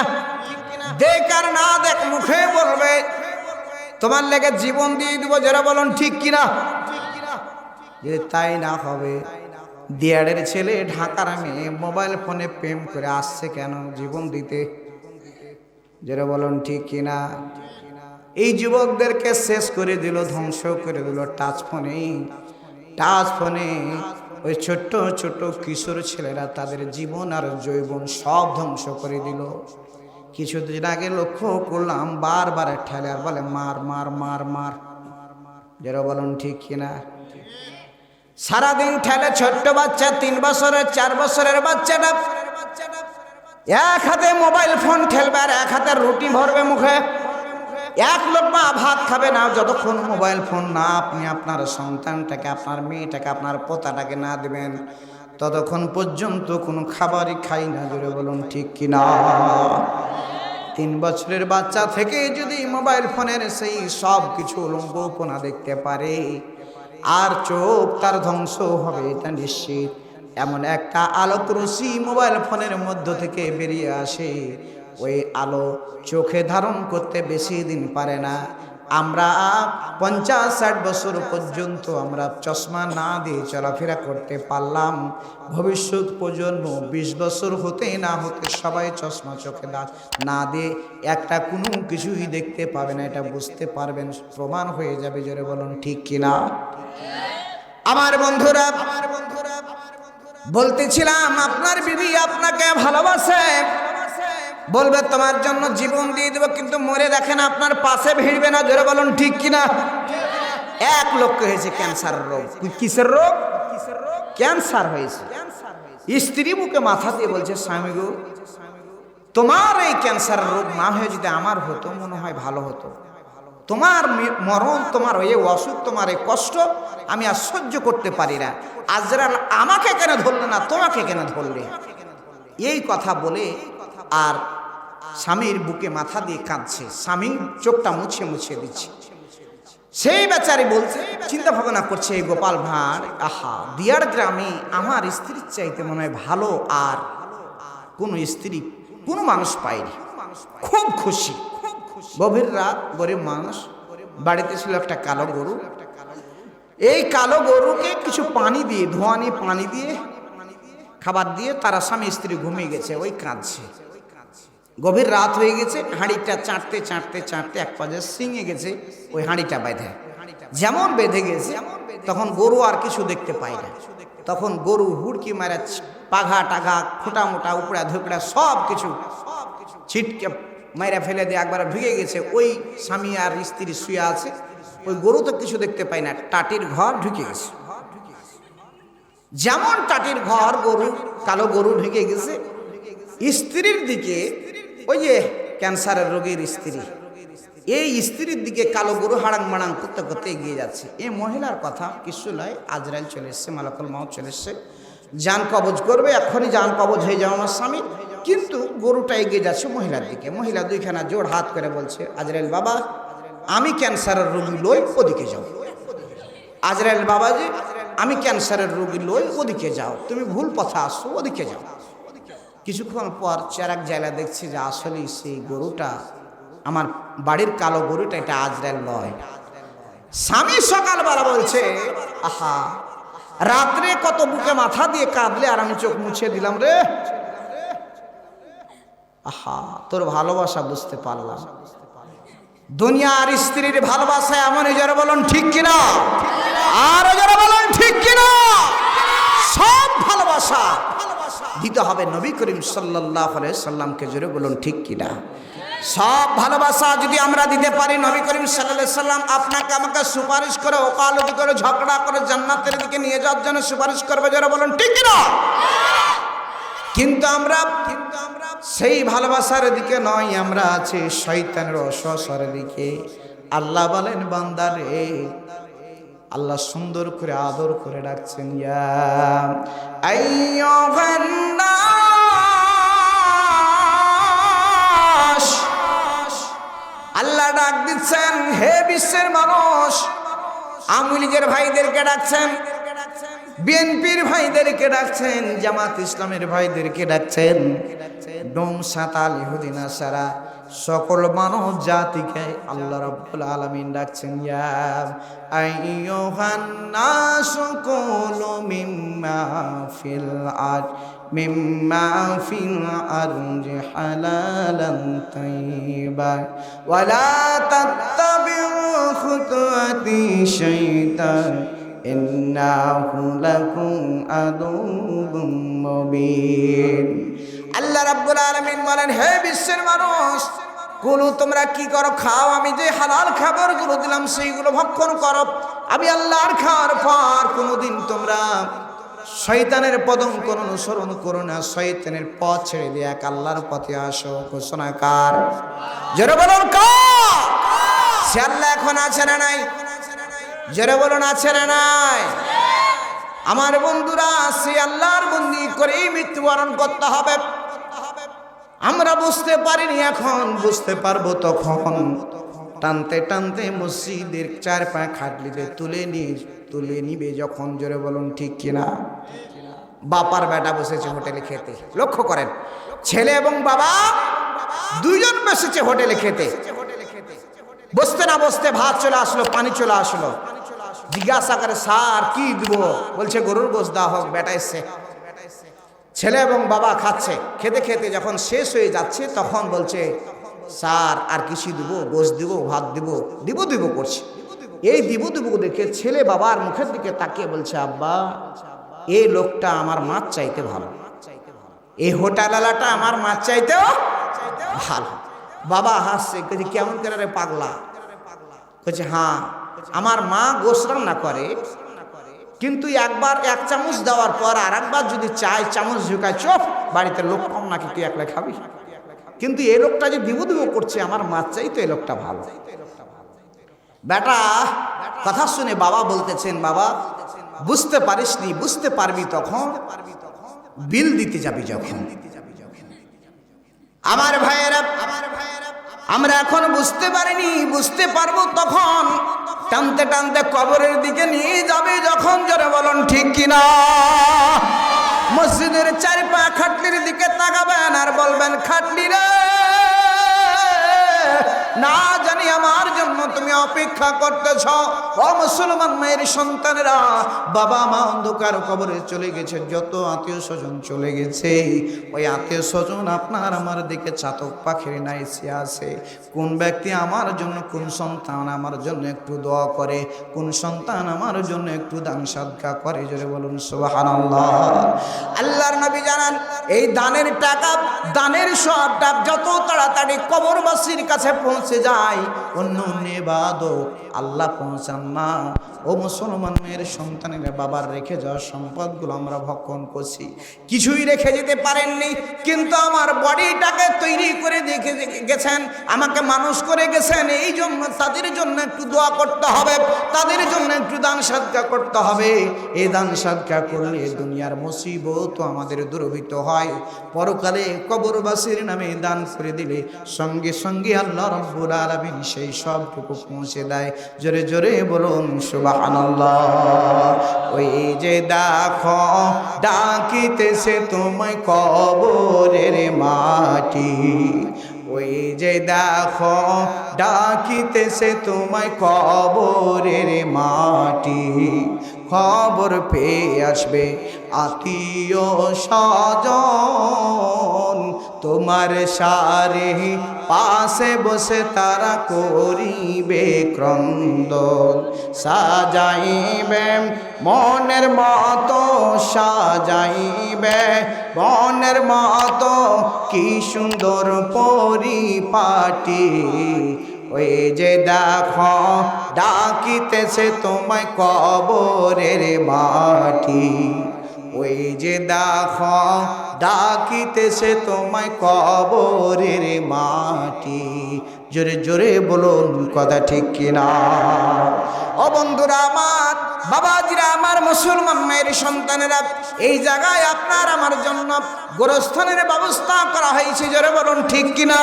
দেখ আর না দেখ, মুখে বলবে তোমার লেগে জীবন দিয়ে দিব। জোরে বলুন ঠিক কিনা? যদি তাই না হবে, দিয়াড়ের ছেলে ঢাকার মেয়ে মোবাইল ফোনে প্রেম করে আসছে কেন জীবন দিতে? যারা বলুন ঠিক কিনা? এই যুবকদেরকে শেষ করে দিল, ধ্বংস করে দিল টাচ ফোনে। ওই ছোট্ট ছোট্ট কিশোর ছেলেরা তাদের জীবন আর যৌবন সব ধ্বংস করে দিল। কিছুদিন আগে লক্ষ্য করলাম, বারবার ঠেলে আর বলে মার মার মার মার। যারা বলুন ঠিক কিনা? সারাদিন ঠেলে ছোট্ট বাচ্চা, 3 বছরের 4 বছরের বাচ্চাটা এক হাতে মোবাইল ফোন ঠেলবে আর এক হাতে রুটি ভরবে মুখে। এক লোকমা ভাত খাবে না যতক্ষণ মোবাইল ফোন না আপনি আপনার সন্তানটাকে, আপনার মেয়েটাকে, আপনার পোতাটাকে না দেবেন, ততক্ষণ পর্যন্ত কোনো খাবারই খাই না। জোরে বলুন ঠিক কিনা? 3 বছরের বাচ্চা থেকে যদি মোবাইল ফোনের সেই সব কিছু লম্বপনা দেখতে পারে, আর চোখ তার ধ্বংস হবে এটা নিশ্চিত। এমন একটা আলোক রশ্মি মোবাইল ফোনের মধ্য থেকে বেরিয়ে আসে, ওই আলো চোখে ধারণ করতে বেশি দিন পারে না। আমরা 50-60 বছর পর্যন্ত আমরা চশমা না দিয়ে চলাফেরা করতে পারলাম, ভবিষ্যৎ প্রজন্ম 20 বছর হতে না হতে সবাই চশমা চোখে না দিয়ে একটা কোনো কিছুই দেখতে পাবে না, এটা বুঝতে পারবেন, প্রমাণ হয়ে যাবে। জোরে বলুন ঠিক কিনা? আমার বন্ধুরা বলতেছিলাম, আপনার বিবি আপনাকে ভালোবাসে, বলবে তোমার জন্য জীবন দিয়ে দেবো, কিন্তু মরে দেখেন আপনার পাশে ভিড়বে না। জোরে বলুন ঠিক কিনা? এক লোককে হয়েছে ক্যান্সার রোগ। কিসের রোগ? ক্যান্সার হয়েছে। স্ত্রী বুকে মাথা দিয়ে বলছে, স্বামী গো, তোমার এই ক্যান্সার রোগ না হয়ে যদি আমার হতো মনে হয় ভালো হতো। তোমার মরণ, তোমার এই অসুখ, তোমার এই কষ্ট আমি আর সহ্য করতে পারি না। আজরাইল আমাকে কেন ধরলে না, তোমাকে কেন ধরলে? এই কথা বলে আর স্বামীর বুকে মাথা দিয়ে কাঁদছে, স্বামী চোখটা মুছে মুছে দিচ্ছে। সেই বেচারি বলছে, চিন্তা ভাবনা করছে, এই গোপাল ভাঁড়, আহা, দিয়ার গ্রামে আমার স্ত্রীর চাইতে মনে হয় ভালো আর কোনো স্ত্রী কোনো মানুষ পায়নি। খুব খুশি। গভীর রাত, গরিব মানুষ, বাড়িতে ছিল একটা কালো গরু। এই কালো গরুকে কিছু পানি দিয়ে, ধোঁয়ানি পানি দিয়ে, খাবার দিয়ে তারা স্বামী স্ত্রী ঘুমিয়ে গেছে। ওই কাঁদছে, গভীর রাত হয়ে গেছে। হাঁড়িটা চাটতে চাটতে চাটতে এক পর্যায়ে সিঙে গেছে। ওই হাঁড়িটা বেঁধে, যেমন বেঁধে গেছে তখন গরু আর কিছু দেখতে পায় না। তখন গরু হুড়কি মারা, পাঘা টাঘা খোটা মোটা উপড়া ধুকড়া সব কিছু ছিটকে মাইরা ফেলে দিয়ে একবার ঢুকে গেছে। ওই স্বামী আর স্ত্রী শুয়ে আছে, ওই গরু তো কিছু দেখতে পায় না, টাটির ঘর ঢুকে গেছে। যেমন টাটির ঘর, গরু, কালো গরু ঢুকে গেছে। স্ত্রীর দিকে, ওই যে ক্যান্সারের রোগীর স্ত্রী, এই স্ত্রীর দিকে কালো গরু হাড়াং মাড়াং করতে করতে এগিয়ে যাচ্ছে। এই মহিলার কথা কিছু নয়, আজরাইল চলে এসছে, মালাকুল মউত চলে এসছে, জান কবজ করবে, এখনই জান কবজ হয়ে যাও আমার স্বামী। কিন্তু গরুটা এগিয়ে যাচ্ছে মহিলার দিকে। মহিলা দুইখানা জোড় হাত করে বলছে, আজরাইল বাবা, আমি ক্যান্সারের রোগী লই, ওদিকে যাও। আজরাইল বাবাজি, আমি ক্যান্সারের রোগী লই, ওদিকে যাও, তুমি ভুল পথে আসো, ওদিকে যাও। কিছুক্ষণ পর চেরাক জ্বালা দেখছি যে আসলে সেই গরুটা, আমার বাড়ির কালো গরুটা, এটা আজরাইল নয়। স্বামী সকালবেলা বলছে, আহা, রাত্রে কত বুকে মাথা দিয়ে কাঁদলে আর আমি চোখ মুছে দিলাম রে। আহা, তোর ভালোবাসা বুঝতে পারলাম। দুনিয়ার স্ত্রীর ভালোবাসা এমনই, যারা বলুন ঠিক কিনা? আর যারা বলুন ঠিক কিনা? সব ভালোবাসা দিতে হবে নবী করিম সাল্লাল্লাহু আলাইহি সাল্লামকে। জোরে বলুন ঠিক কিনা? সব ভালোবাসা যদি আমরা দিতে পারি, নবী করিম সাল্লাল্লাহু আলাইহি সাল্লাম আপনাকে আমাকে সুপারিশ করে, ওকালতি করে, ঝগড়া করে জান্নাতের দিকে নিয়ে যাওয়ার জন্য সুপারিশ করবে। যারা বলুন ঠিক কিনা? কিন্তু আমরা সেই ভালোবাসার দিকে নয়, আমরা আছি শয়তানের অসসর দিকে। আল্লাহ বলেন, বান্দা রে, আল্লাহ সুন্দর করে আদর করে ডাকছেন, ইয়া আইয়ুহান নাস। আল্লাহ ডাক দিচ্ছেন, হে বিশ্বের মানুষ। আওয়ামী লীগের ভাইদেরকে ডাকছেন, বিএনপির ভাইদেরকে ডাকছেন, জামাত ইসলামের ভাইদেরকে ডাকছেন, ডোম সাঁতাল ইহুদি নাসারা সকল মানব জাতিকে আল্লাহ রাব্বুল আলামিন ডাকছেন, ইয়া আইয়ুহান নাসু কুলু মিম্মা ফিল আরদি হালালান তাইয়্যিবান ওয়া লা তাত্তাবিউ খুতুওয়াতি শাইতান ইন্নাহু লাকুম আদুউম মুবিন। আল্লাহ রাব্বুল আলামিন বলেন, হে বিশ্বের মানুষ, কুলু, তোমরা কি করো? খাও। আমি যে হালাল খাবারগুলো দিলাম সেইগুলো ভক্ষণ করো। আমি আল্লাহর খাওয়ার পর কোনোদিন তোমরা শয়তানের পদঙ্ক অনুসরণ করো না। শয়তানের পথ ছেড়ে দিয়ে এক আল্লাহর পথে আসো। ঘোষণাকার জোরে বলুন কার? সে আল্লাহ এখন আছে না নাই? জোরে বলুন আছে না নাই? আমার বন্ধুরা, সে আল্লাহর বন্দি করেই মৃত্যুবরণ করতে হবে। আমরা বুঝতে পারিনি, এখন বুঝতে পারবো তখন। টানতে টানতে মসজিদের চার পায়ে খাটলিতে তুলে নিবে যখন। জোরে বলুন ঠিক কিনা? বাপার বেটা বসেছে হোটেলে খেতে, লক্ষ্য করেন, ছেলে এবং বাবা দুইজন বসেছে হোটেলে খেতে, বসতে না বসতে ভাত চলে আসলো, পানি চলে আসলো। জিজ্ঞাসা করে স্যার কি দিব? বলছে গরুর গোশত দেওয়া হোক, বেটা এসছে। ছেলে এবং বাবা খাচ্ছে, খেতে খেতে যখন শেষ হয়ে যাচ্ছে তখন বলছে স্যার আর কিছু দিব? গোশত দিব, ভাত দিব? দিব দিব করছে। এই দিব দিব দেখে ছেলে বাবার মুখের দিকে তাকিয়ে বলছে আব্বা এই লোকটা আমার মাছ চাইতে ভালো, এই হোটেলওয়ালাটা আমার মাছ চাইতেও ভালো। বাবা হাসছে, বলছে কেমন করে রে পাগলা? বলছে হ্যাঁ আমার মা গোশত রান্না করে, কিন্তু একবার এক চামচ দেওয়ার পর আর একবার যদি চাই চামচ ঝুঁকায়, চোপ বাড়িতে লোক কম নাকি, তুই একলা খাবি? কিন্তু এই লোকটা যে দিব দিব করছে আমার মাছ চাই তো এই লোকটা ভালো। বেটা কথা শুনে বাবা বলতেছেন বাবা বুঝতে পারিসনি, বুঝতে পারবি তখন বিল দিতে যাবি যখন। আমার ভাইয়েরা আমরা এখন বুঝতে পারিনি, বুঝতে পারবো তখন টানতে টানতে কবরের দিকে নিয়ে যাবে যখন। জোরে বলুন ঠিক কিনা? মসজিদের চারপা খাটলির দিকে তাকাবেন আর বলবেন খাটলি রে, না জানি আমার জন্য তুমি অপেক্ষা করতেছ। ও মুসলমান মায়ের সন্তানেরা, বাবা মা অন্ধকার কবরে চলে গেছে, যত আত্মীয় স্বজন চলে গেছে, ওই আত্মীয় স্বজন আপনার আমার দিকে চাতক পাখির নাই সে আছে। কোন ব্যক্তি আমার জন্য, কোন সন্তান আমার জন্য একটু দোয়া করে, কোন সন্তান আমার জন্য একটু দান সাদকা করে? জোরে বলুন সুবহানাল্লাহ। আল্লাহর নবী জানান এই দানের টাকা, দানের সবটা যত তাড়াতাড়ি কবরবাসীর কাছে পৌঁছে যায় অন্য ইবাদত আল্লাহ পৌঁছান না। ও মুসলমান মেয়ের সন্তানেরা, বাবার রেখে যাওয়া সম্পদগুলো আমরা ভক্ষণ করছি, কিছুই রেখে যেতে পারেননি, কিন্তু আমার বডিটাকে তৈরি করে দেখে গেছেন, আমাকে মানুষ করে গেছেন, এই জন্য তাদের জন্য একটু দোয়া করতে হবে, তাদের জন্য একটু দান সাদকা করতে হবে। এই দান সাদকা করলে দুনিয়ার মুসিবত আমাদের দূরীভূত হয়, পরকালে কবরবাসীর নামে দান করে দিলে সঙ্গে সঙ্গে আল্লাহ রাব্বুল আলামিন সেই সবটুকু পৌঁছে দেয়। জোরে জোরে বলুন সুবহানাল্লাহ। ওই যে দেখো ডাকিতেছে তোমায় কবরের মাটি, ওই যে দেখো ডাকিতেছে তোমায় কবরের মাটি, খবর পেয়ে আসবে আত্মীয় স্বজন, তোমার সারে পাশে বসে তারা করিবে ক্রন্দন, সাজাইবে মনের মতো, সাজাইবে মনের মতো কি সুন্দর পরিপাটি, ওই যে দেখো ডাকিতেছে তোমায় কবরের মাটি, ওই যে দেখো ডাকিতেছে তোমায় কবরের মাটি। জোরে জোরে বলুন কথা ঠিক কিনা? ও বন্ধুরা আমার, বাবাজিরা আমার, মুসলমান মেয়ের সন্তানেরা, এই জায়গায় আপনার আমার জন্য গোরস্থানের ব্যবস্থা করা হয়েছে। জোরে বলুন ঠিক কিনা?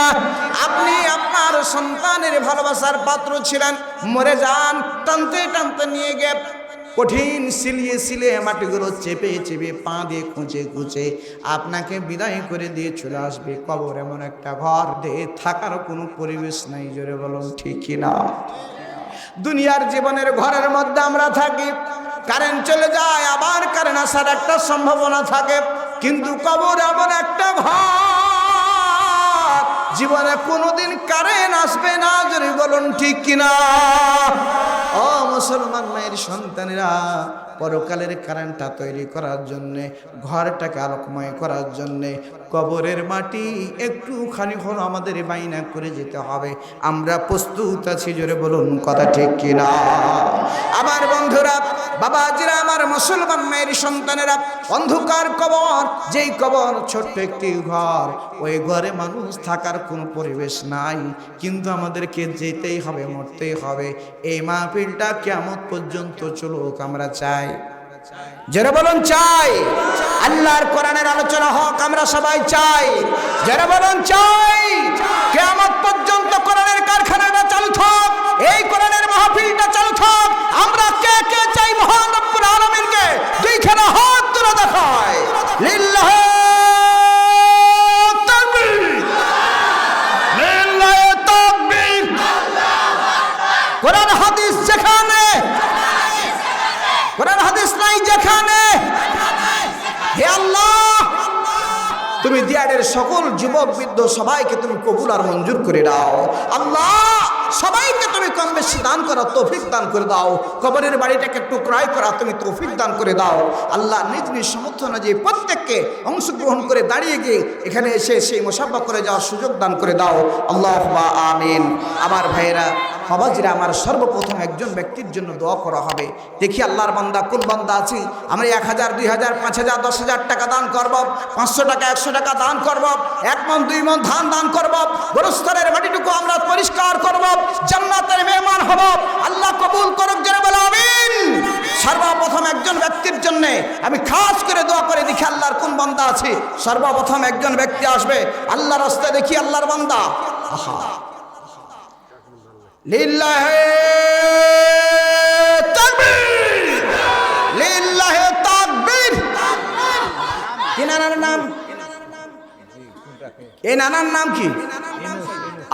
আপনি আপনার সন্তানের ভালোবাসার পাত্র ছিলেন, মরে যান, টানতে টানতে নিয়ে গিয়ে কঠিন সিলিয়ে সিলিয়ে মাটিগুলো চেপে চেপে পা দিয়ে খুঁচে খুঁচে আপনাকে বিদায় করে দিয়ে চলে আসবে। কবর এমন একটা ঘর যে থাকার কোনো পরিবেশ নাই। জোরে বলুন ঠিক কিনা? দুনিয়ার জীবনের ঘরের মধ্যে আমরা থাকি, কারেন্ট চলে যায়, আবার কারেন্ট আসার একটা সম্ভাবনা থাকে, কিন্তু কবর এমন একটা ঘর জীবনে কোনোদিন কারেন্ট আসবে না। জোরে বলুন ঠিক কিনা? ও মুসলমান মায়ের সন্তানেরা, পরকালের কারেন্টটা তৈরি করার জন্যে, ঘরটাকে আলোকময় করার জন্যে কবরের মাটি একটুখানি হলো আমাদের বাইনা করে যেতে হবে। আমরা প্রস্তুত আছি। জোরে বলুন কথা ঠিক কিনা? আমার বন্ধুরা, বাবাজিরা আমার, মুসলমান মায়ের সন্তানেরা, অন্ধকার কবর, যেই কবর ছোট্ট একটি ঘর, ওই ঘরে মানুষ থাকার কোনো পরিবেশ নাই, কিন্তু আমাদেরকে যেতেই হবে, মরতেই হবে। এই মাহফিলটা কিয়ামত পর্যন্ত চলুক, আমরা চাই। যারা বলুন চাই। আল্লাহর কোরআনের আলোচনা হোক, আমরা সবাই চাই। যারা বলুন চাই। কিয়ামত পর্যন্ত কোরআনের কারখানাটা চালু থাক, এই কোরআনের মাহফিলটা চালু থাক। আমরা কে কে চাই মহান রব্বুল আলামিনকে? দুইখানা হাত তুলে দেখায় লিল্লাহি তাকবীর। তুমি দিয়াড়ের সকল যুবক বৃদ্ধ সবাইকে তুমি কবুল আর মঞ্জুর করে দাও আল্লাহ। সবাইকে তুমি কম বেশি দান করার তৌফিক দান করে দাও। কবরের বাড়িটাকে টুকরাই করা তুমি তৌফিক দান করে দাও আল্লাহ। নিজ নিজ সমর্থন যে প্রত্যেককে অংশগ্রহণ করে দাঁড়িয়ে গিয়ে এখানে এসে সেই মুসাফা করে যাওয়ার সুযোগ দান করে দাও আল্লাহুম্মা আমিন। আমার ভাইয়েরা বাবাজিরা, আমার সর্বপ্রথম একজন ব্যক্তির জন্য দোয়া করা হবে। দেখি আল্লাহর বান্দা কোন বান্দা আছে। আমরা 1000, 2000, 5000, 10,000 টাকা দান করব, 500 টাকা, 100 টাকা দান করব, 1 মণ 2 মণ ধান দান করব, গোরস্থানের মাটিটুকু আমরা পরিষ্কার করব, জান্নাতের মেহমান হব। আল্লাহ কবুল করুক, জোরে বলো আমিন। সর্বপ্রথম একজন ব্যক্তির জন্য আমি খাস করে দোয়া করে দেখি আল্লাহর কোন বান্দা আছে। সর্বপ্রথম একজন ব্যক্তি আসবে আল্লাহর রাস্তায়। দেখি আল্লাহর বান্দা। আহা, লিল্লাহে তাকবীর, লিল্লাহে তাকবীর। কি নানার নাম? এই নানার নাম কি?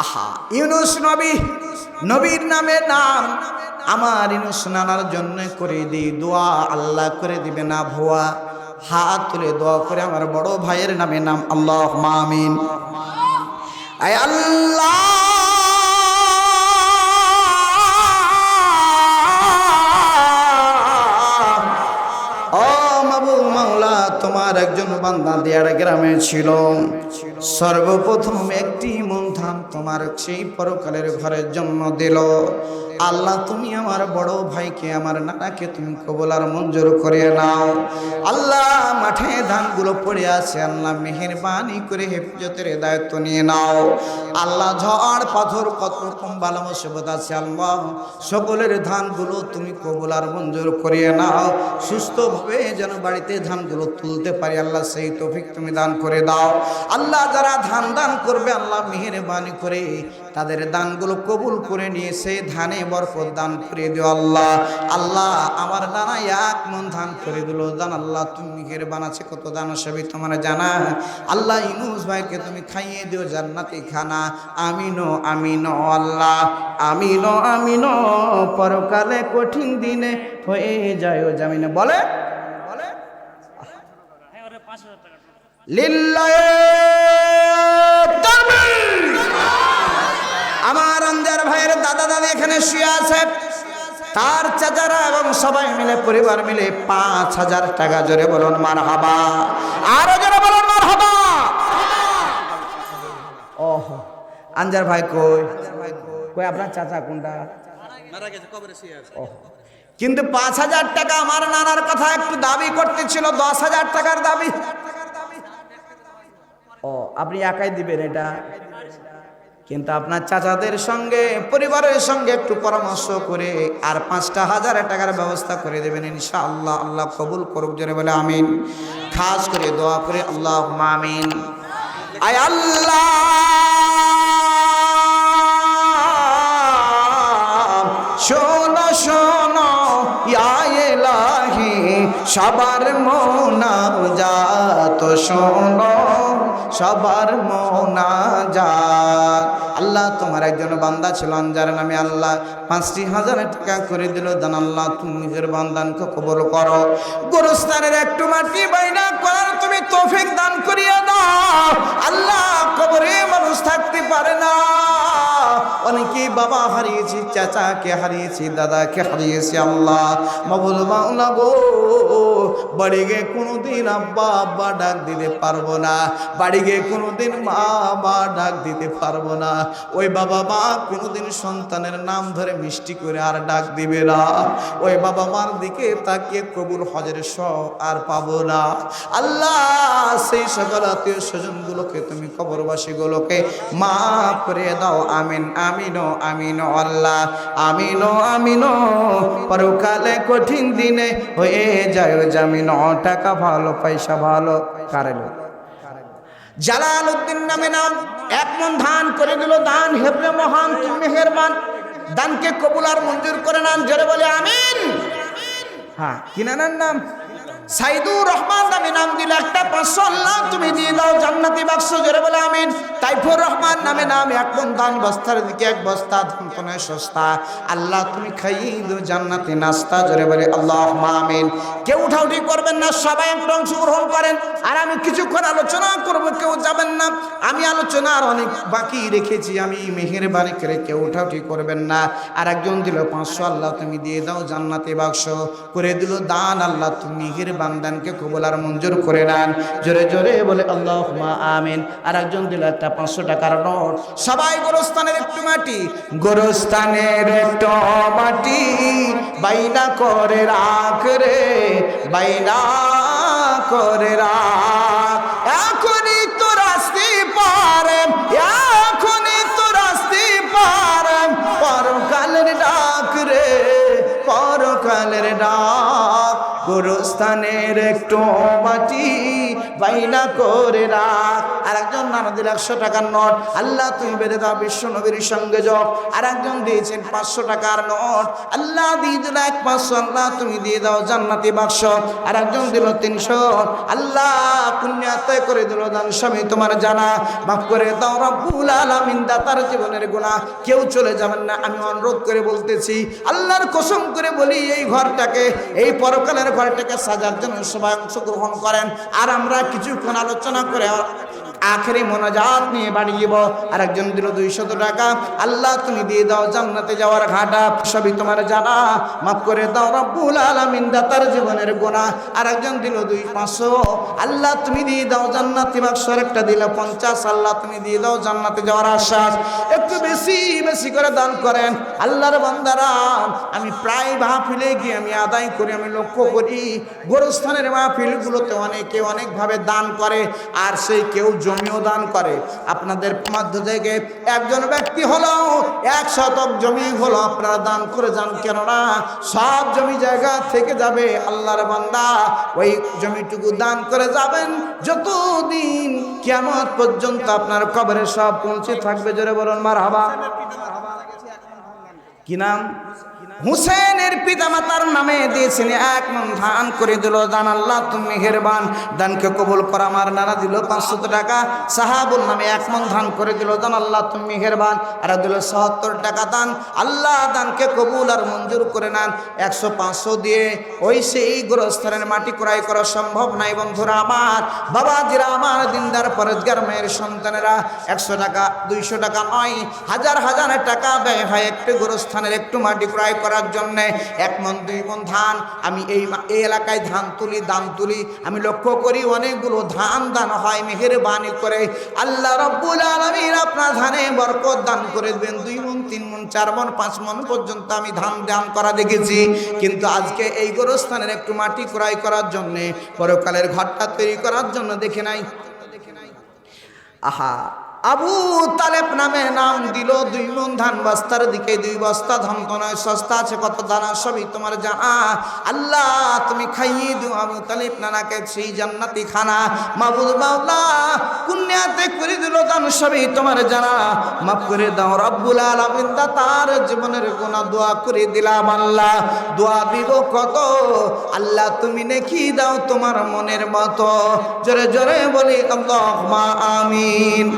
আহা, ইউনুস নবী। নবীর নামে নাম। আমার ইউনুস নানার জন্য করে দিই দোয়া, আল্লাহ করে দিবে না ভুয়া। হাত তুলে দোয়া করে আমার বড় ভাইয়ের নামে নাম। আল্লাহুম্মা আমিন। আয় আল্লাহ, তোমার একজন বান্দা দিয়াড়া গ্রামে ছিল। সর্বপ্রথম একটি মন ধান তোমার সেই পরকালের ঘরের জন্য দিল। আল্লাহ তুমি আমার বড় ভাইকে, আমার নানাকে তুমি কবুল আর মঞ্জুর করে নাও আল্লাহ। মাঠে ধানগুলো পড়ে আছে আল্লাহ, মেহেরবানি করে হেফাজতের দায়িত্ব নিয়ে নাও আল্লাহ। ঝড় পাথর কত রকম বালা মুসিবত আছে আল্লাহ, সকলের ধানগুলো তুমি কবুল আর মঞ্জুর করিয়ে নাও। সুস্থভাবে যেন বাড়িতে ধানগুলো তুলতে পারি আল্লাহ, সেই তৌফিক তুমি দান করে দাও আল্লাহ। যারা ধান দান করবে আল্লাহ মেহেরবানি করে তাদের দানগুলো কবুল করে নিয়ে সেই ধানে বরকত দান করে দিও আল্লাহ। আল্লাহ আমার নানা 1 মণ ধান করে দিল দান আল্লাহ, তুমি মেহেরবান আছে কত দান সবই তোমার জানা আল্লাহ। ইউনুস ভাইকে তুমি খাইয়ে দিও জান্নাতি খানা। আমিনো আমিনো আল্লাহ, আমিনো আমিনো। পরকালে কঠিন দিনে হয়ে যায় ও জামিনে। বলে লিল্লাহে তাকবীর। আমার আনজার ভাইয়ের দাদা দাদি এখানে শুয়ে আছে, তার চাচারা এবং সবাই মিলে পরিবার মিলে 5000 টাকা, জোরে বলুন মারহাবা, আরো জোরে বলুন মারহাবা। ওহ, আনজার ভাই কই? কই আপনার চাচা কোনটা? মারা গেছে, কবরে শুয়ে আছে। কিন্তু 5000 টাকা আমার নানার কথা একটু দাবি করতেছিল, 10,000 টাকার দাবি। ও, আপনি একাই দিবেন এটা? কিন্তু আপনার চাচাদের সঙ্গে পরিবারের সঙ্গে একটু পরামর্শ করে আর 5,000 টাকার ব্যবস্থা করে দেবেন ইনশাআল্লাহ। আল্লাহ কবুল করুক, জোরে বলে আমিন। খাস করে দোয়া করে আল্লাহুম্মা আমিন। আয় আল্লাহ, শোনো শোনো ইয়া ইলাহি, সবার মুনাজাত শোনো, সবার মুনাজাত। আল্লাহ তোমার একজন বান্দা ছিল যার নামে আল্লাহ 50,000 টাকা করে দিল দান আল্লাহ, তুমি নিজের বান্দানকে কবুল করো। গোরস্থানের একটু মাটি বাইনা করার তুমি তৌফিক দান করিয়া দাও আল্লাহ। কবরে মানুষ থাকতে পারে না, অনেকেই বাবা হারিয়েছি, চাচাকে হারিয়েছি, দাদাকে হারিয়েছি আল্লাহ। মাবুল মাওলা গো, বাড়ি গিয়ে কোনোদিন আব্বা আব্বা ডাক দিতে পারবো না, বাড়ি গিয়ে কোনোদিন মা মা ডাক দিতে পারবো না। ওই বাবা মা কোনোদিন সন্তানের নাম ধরে মিষ্টি করে আর ডাক দিবে না। ওই বাবা মার দিকে তাকিয়ে কবুল হজের সব আর পাবো না আল্লাহ। সেই সকল আত্মীয় স্বজনগুলোকে তুমি কবরবাসীগুলোকে মাফ করে দাও। আমিন আমিনো আমিনো আল্লাহ, আমিনো আমিনো। পরকালে কঠিন দিনে হয়ে যায় জামিন। টাকা ভালো, পয়সা ভালো, কারেল জালালউদ্দিন নামে নাম। 1 মণ ধান করে দিল দান। হেবরে মহান তুমি মেহেরবান, দানকে কবুল আর মঞ্জুর করে নান, জোরে বলে আমিন। হ্যাঁ, কি নানার নাম? সাইদুর রহমান নামে নাম দিল একটা 500 আল্লাহ তুমি দিয়ে দাও জান্নাতি বাক্স, জোরে বলে আমিন। তাইফুর রহমান নামে নাম এক মন ধান, বস্তার দিকে এক বস্তা ধান তো নয় সস্তা, আল্লাহ তুমি খাইয়ে দাও জান্নাতি নাস্তা, জোরে বলে আল্লাহুম্মা আমিন। কেউ উঠাউঠি করবেন না, সবাই একটু অংশগ্রহণ করেন। আর আমি কিছুক্ষণ আলোচনা করব, কেউ যাবেন না, আমি আলোচনা আর অনেক বাকি রেখেছি, আমি মেহেরবানি করে কেউ উঠাউঠি করবেন না। আর একজন দিল 500 আল্লাহ তুমি দিয়ে দাও জান্নাতি বাক্স, করে দিল দান, আল্লাহ তুমি বান্দানকে কবুল আর মঞ্জুর করে নেন, জোরে জোরে বলে আল্লাহুম্মা আমিন। আর একজন দিল একটা 500 টাকার নোট। সবাই গোরস্থানের একটু মাটি, গোরস্থানের একটু মাটি বাইনা করে রাখ রে, বাইনা করে রাখ, এখনই তো রাস্তি পারে, এখনই তো রাস্তি পারে, পরকালের ডাক রে, পরকালের ডাক, গোরস্থানের একটু মাটি বাইনা করে রাখ। আর একজন নানা দিল 100 টাকার নোট, আল্লাহ তুমি বেঁধে দাও বিশ্ব নবীর সঙ্গে যোগ। আর একজন দিয়েছেন 500 টাকার নোট, আল্লাহ দিয়ে দিল 500 আল্লাহ তুমি দিয়ে দাও জান্নাতি বাক্স। আর একজন দিল 300, আল্লাহ পুণ্যাতয় করে দিল দান, স্বামী তোমার জানা মাফ করে দাও রব্বুল আলামিন, দাতার জীবনের গুনাহ কেউ চলে যাবেন না, আমি অনুরোধ করে বলতেছি, আল্লাহর কসম করে বলি, এই ঘরটাকে, এই পরকালের ঘরটাকে সাজার জন্য সবাই অংশগ্রহণ করেন। আর আমরা কিছুক্ষণ আলোচনা করে আখেরি মোনাজাত নিয়ে বাড়ি যাব। আর একজন দিল 200 টাকা, আল্লাহ তুমি দিয়ে দাও জান্নাতে যাওয়ার ঘাটা, সবই তোমার জানা মাফ করে দাও রব্বুল আলামিন, দাতার জীবনের গুনাহ। আর একজন দিল 500, আল্লাহ তুমি দিয়ে দাও জান্নাতি বাক্স। একটা দিল 50, আল্লাহ তুমি দিয়ে দাও জান্নাতে যাওয়ার আশ্বাস। একটু বেশি বেশি করে দান করেন আল্লাহর বান্দারা। আমি প্রায় মাহফিলে গিয়ে আমি আদায় করি, আমি লক্ষ্য করি গোরস্থানের মাহফিলগুলোতে অনেকে অনেকভাবে দান করে, আর সেই কেউ জমিও দান করে। আপনাদের মধ্য থেকে একজন ব্যক্তি হলো 1 শতক জমি হলো, আপনারা দান করে যান, কেননা সব জমি জায়গা থেকে যাবে, আল্লাহর বান্দা ওই জমিটুকু দান করে যাবেন, যতদিন কিয়ামত পর্যন্ত আপনার কবরে সব পৌঁছে থাকবে, জোরে বলুন মারহাবা। কি নাম? হুসেনের পিতামাতার নামে দিয়েছেন 1 মণ ধান, করে দিল দান, আল্লাহ তুমি মেহেরবান, দানকে কবুল কর। আমার নানা দিল 500 টাকা, সাহাবুল নামে 1 মণ ধান, করে দিল দান, আল্লাহ তুমি মেহেরবান। আর দিল 70 টাকা দান, আল্লাহ দানকে কবুল আর মঞ্জুর করে নেন। 100-500 দিয়ে ওই সেই গোরস্থানের মাটি ক্রয় করা সম্ভব নাই বন্ধুরা আমার, বাবাজিরা আমার, দিনদার পরেজগার মায়ের সন্তানেরা, 100 টাকা 200 টাকা নয়, হাজার হাজার টাকা ব্যয় হয় একটু গোরস্থানের একটু মাটি ক্রয় করার জন্য। 1 মণ 2 মণ ধান, আমি এই এলাকায় ধান তুলি, দান তুলি, আমি লক্ষ্য করি অনেকগুলো ধান দান হয়, মেহেরবানি করে আল্লাহ রব্বুল আলামিন আপনার ধানে বরকত দান করে দেবেন। 2 মণ 3 মণ 4 মণ 5 মণ পর্যন্ত আমি ধান দান করা দেখেছি, কিন্তু আজকে এই গোরস্থানের একটু মাটি ক্রয় করার জন্য, পরকালের ঘরটা তৈরি করার জন্য দেখে নাই। আহা, আবু তালেব নামে নাম দিল 2 মণ ধান, বস্তার দিকে 2 বস্তা ধান তো নয় সস্তা, আছে কত দানা সবই তোমার জানা, আল্লাহ তুমি খাইয়ে দিও আবু তালেব নানাকে সেই জান্নাতি খানা, মাবুদ মাওলা পুণ্যাতে করে দিল দান, সবই তোমার জানা মাফ করে দাও রব্বুল আলামিন, তার জীবনের গুনাহ দোয়া করে দিলাম, আল্লাহ দোয়া দিব কত, আল্লাহ তুমি নেকি দাও তোমার মনের মতো, জোরে জোরে বলি আল্লাহুম্মা আমিন।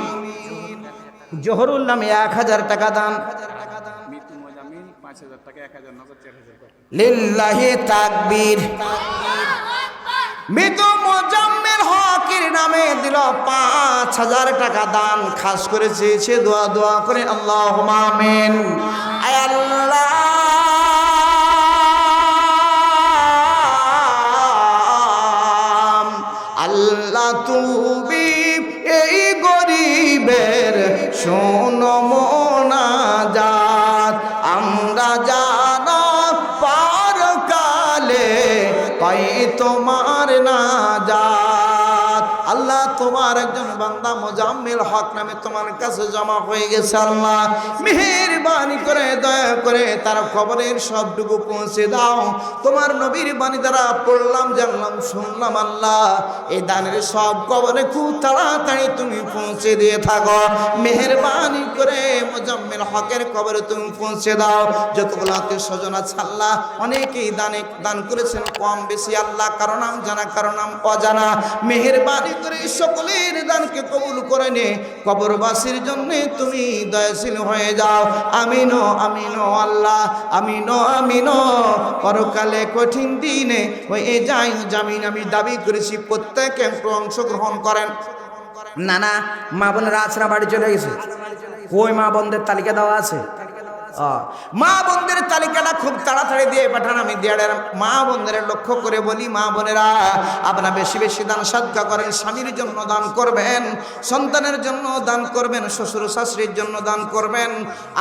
জোহরুল নামে 1000 টাকা দান, লিল্লাহি তাকবীর। মৃত্যু মোজাম্মেল হকের নামে দিল 5000 টাকা দান, খাস করে চেয়েছে দোয়া দোয়া করে আল্লাহুম্মা আমিন। আয় আল্লাহ, আল্লাহ তুমি এই গরিবের শোনো মোনাজাত, আমরা জানা পরকালে পাই তোমার নাজাত, আল্লাহ তোমার একজন বান্দা মোজাম্মেল হক নামে তোমার কাছে জমা হয়ে গেছে আল্লাহ মেহেরবানি করে দয়া করে তার খবরের সবটুকু পৌঁছে দাও তোমার নবীর বাণী দ্বারা পড়লাম জানলাম শুনলাম আল্লাহ এই দানের সব কবরে খুব তাড়াতাড়ি তুমি পৌঁছে দিয়ে থাকো মেহেরবানি করে মোজাম্মেল হকের কবরে তুমি পৌঁছে দাও যতগুলো আত্মীয় স্বজন আছে আল্লাহ অনেকেই দান করেছেন কম বেশি আল্লাহ কারো নাম জানা কারো নাম অজানা মেহেরবানি করে সকলের দানকে কবুল করে নে কবরবাসীর জন্য তুমি দয়াশীল হয়ে যাও আমিনো আমিনো আল্লাহ আমিনো আমিনো পরকালে কঠিন দিনে হয়ে যাই জামিন আমি দাবি করেছি প্রত্যেকে একটু অংশগ্রহণ করেন না না মা বোনেরা আছরা বাড়ি চলে গেছে ওই মা বোনদের তালিকা দেওয়া আছে মা বোনদের তালিকাটা খুব তাড়াতাড়ি দিয়ে পাঠান আমি দিয়াড়ের মা বোনদের লক্ষ্য করে বলি মা বোনেরা আপনারা বেশি বেশি দান সদকা করেন স্বামীর জন্য দান করবেন সন্তানের জন্য দান করবেন শ্বশুর শাশুড়ির জন্য দান করবেন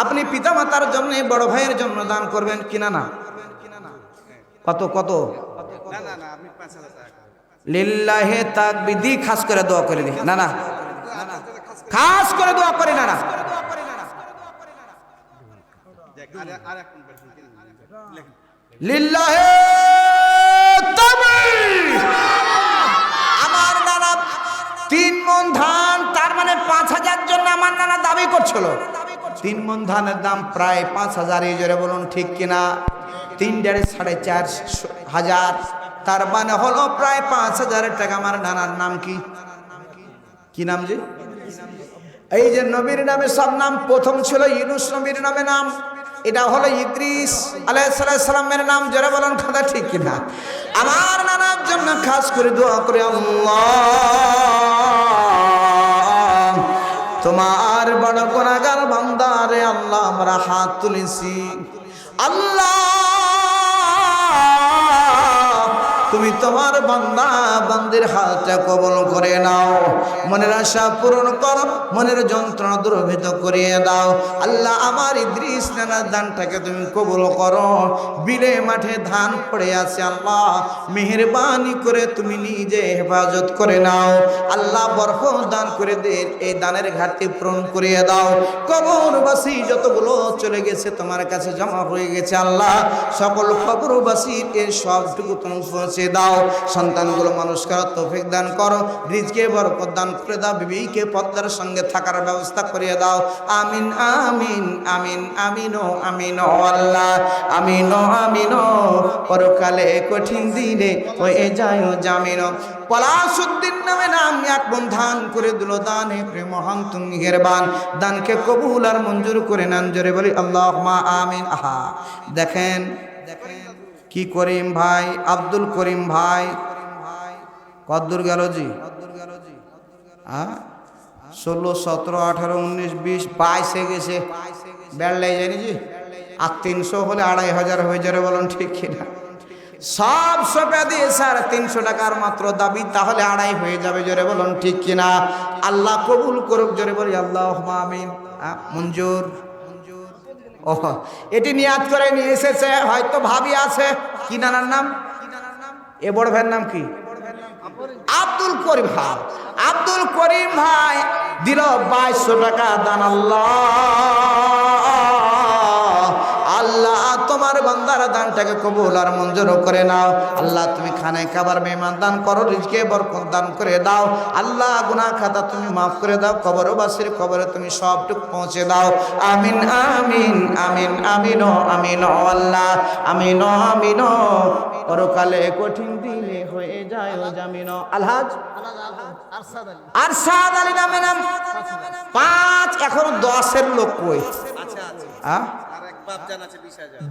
আপনি পিতামাতার জন্য বড় ভাইয়ের জন্য দান করবেন কিনা না কত কত লিল্লাহে তাকবীর দি খাস করে দোয়া করে দি না না খাস করে দোয়া করে না না লিল্লাহে তাকবীর আমার নানা 3 মণ ধান তার মানে 5000 জন্য আমার নানা দাবি করছিল 3 মণ ধানের দাম প্রায় 5000 এই জোরে বলুন ঠিক কিনা 3 ডারে 4500 তার মানে হলো প্রায় 5000 টাকা আমার নানার নাম কি নাম জি এই যে নবীর নামে সব নাম প্রথম ছিল ইউনুস নবীর নামে নাম এটা হলো ইদ্রিস আলাইহিস সালামের নাম যারা বলেন কথা ঠিক কিনা আমার নানার জন্য খাস করে দোয়া করে আল্লাহ তোমার বড় গুনাহগার বান্দা রে আল্লাহ আমরা হাত তুলেছি আল্লাহ তুমি তোমার বান্দা বান্দির হাতটা কবল করে নাও মনের আশা পূরণ করো মনের যন্ত্রণা দূরভূত করিয়ে দাও আল্লাহ আমার ইদ্রিস নানার দানটাকে তুমি কবল করো বিলে মাঠে ধান পড়ে আছে আল্লাহ মেহেরবানি করে তুমি নিজে হেফাজত করে নাও আল্লাহ বরকত দান করে দে এই দানের ঘাটতি পূরণ করিয়ে দাও কবরবাসী যতগুলো চলে গেছে তোমার কাছে জমা হয়ে গেছে আল্লাহ সকল কবরবাসীর এই সবটুকু তুমি দাও সন্তানগুলো মানুষ করার তৌফিক দান করো রিজকে বরকত দান করে দাও বিবিকে পর্দার সঙ্গে থাকার ব্যবস্থা করিয়ে দাও আমিন আমিন আমিন আমিনো আমিনো আল্লাহ আমিনো আমিনো পরকালে কঠিন দিনে হয়ে যায় জামিনো পলাশুদ্দিন নামে নাম এক বন্ধান করে দিল দানে প্রেম মহান তুমি মেহেরবান দানকে কবুল আর মঞ্জুর করে নেন জোরে বলি আল্লাহুম্মা আমিন আহা দেখেন কি করিম ভাই আব্দুল করিম ভাই কদ্দুর গেল জি 16 17 18 19 20 22 গেছে বেড়লাই যায়নি জি আর 300 হলে 2500 হয়ে যাবে বলুন ঠিক কিনা সব সপে দিয়ে 350 টাকার মাত্র দাবি তাহলে 2.5 হয়ে যাবে জোরে বলুন ঠিক কিনা আল্লাহ কবুল করুক জোরে বলি আল্লাহুম্মা আমিন মঞ্জুর ও এটি নিয়াত করে নিয়ে এসেছে হয়তো ভাবি আছে কি নানার নাম এ বড় ভাইয়ের নাম কি আব্দুল করিম ভাই আব্দুল করিম ভাই দিল 2200 টাকা দান আল্লাহ তোমার বান্দার দানটাকে কবুল আর মঞ্জুর করে নাও আল্লাহ তুমি খানায় খাবার মেহমান দান করো রিজকে বরকত দান করে দাও আল্লাহ গুনাহ খাতা তুমি মাফ করে দাও কবরবাসীর কবরে তুমি সবটুকু পৌঁছে দাও আমিন আমিন আমিন আমিনো আমিনো আল্লাহ আমিনো আমিনো পরকালে কঠিন দিনে হয়ে যায় জামিনো আলহাজ আরশাদ আলী নামে নাম 5 এখনো 10 এর লোক কই আচ্ছা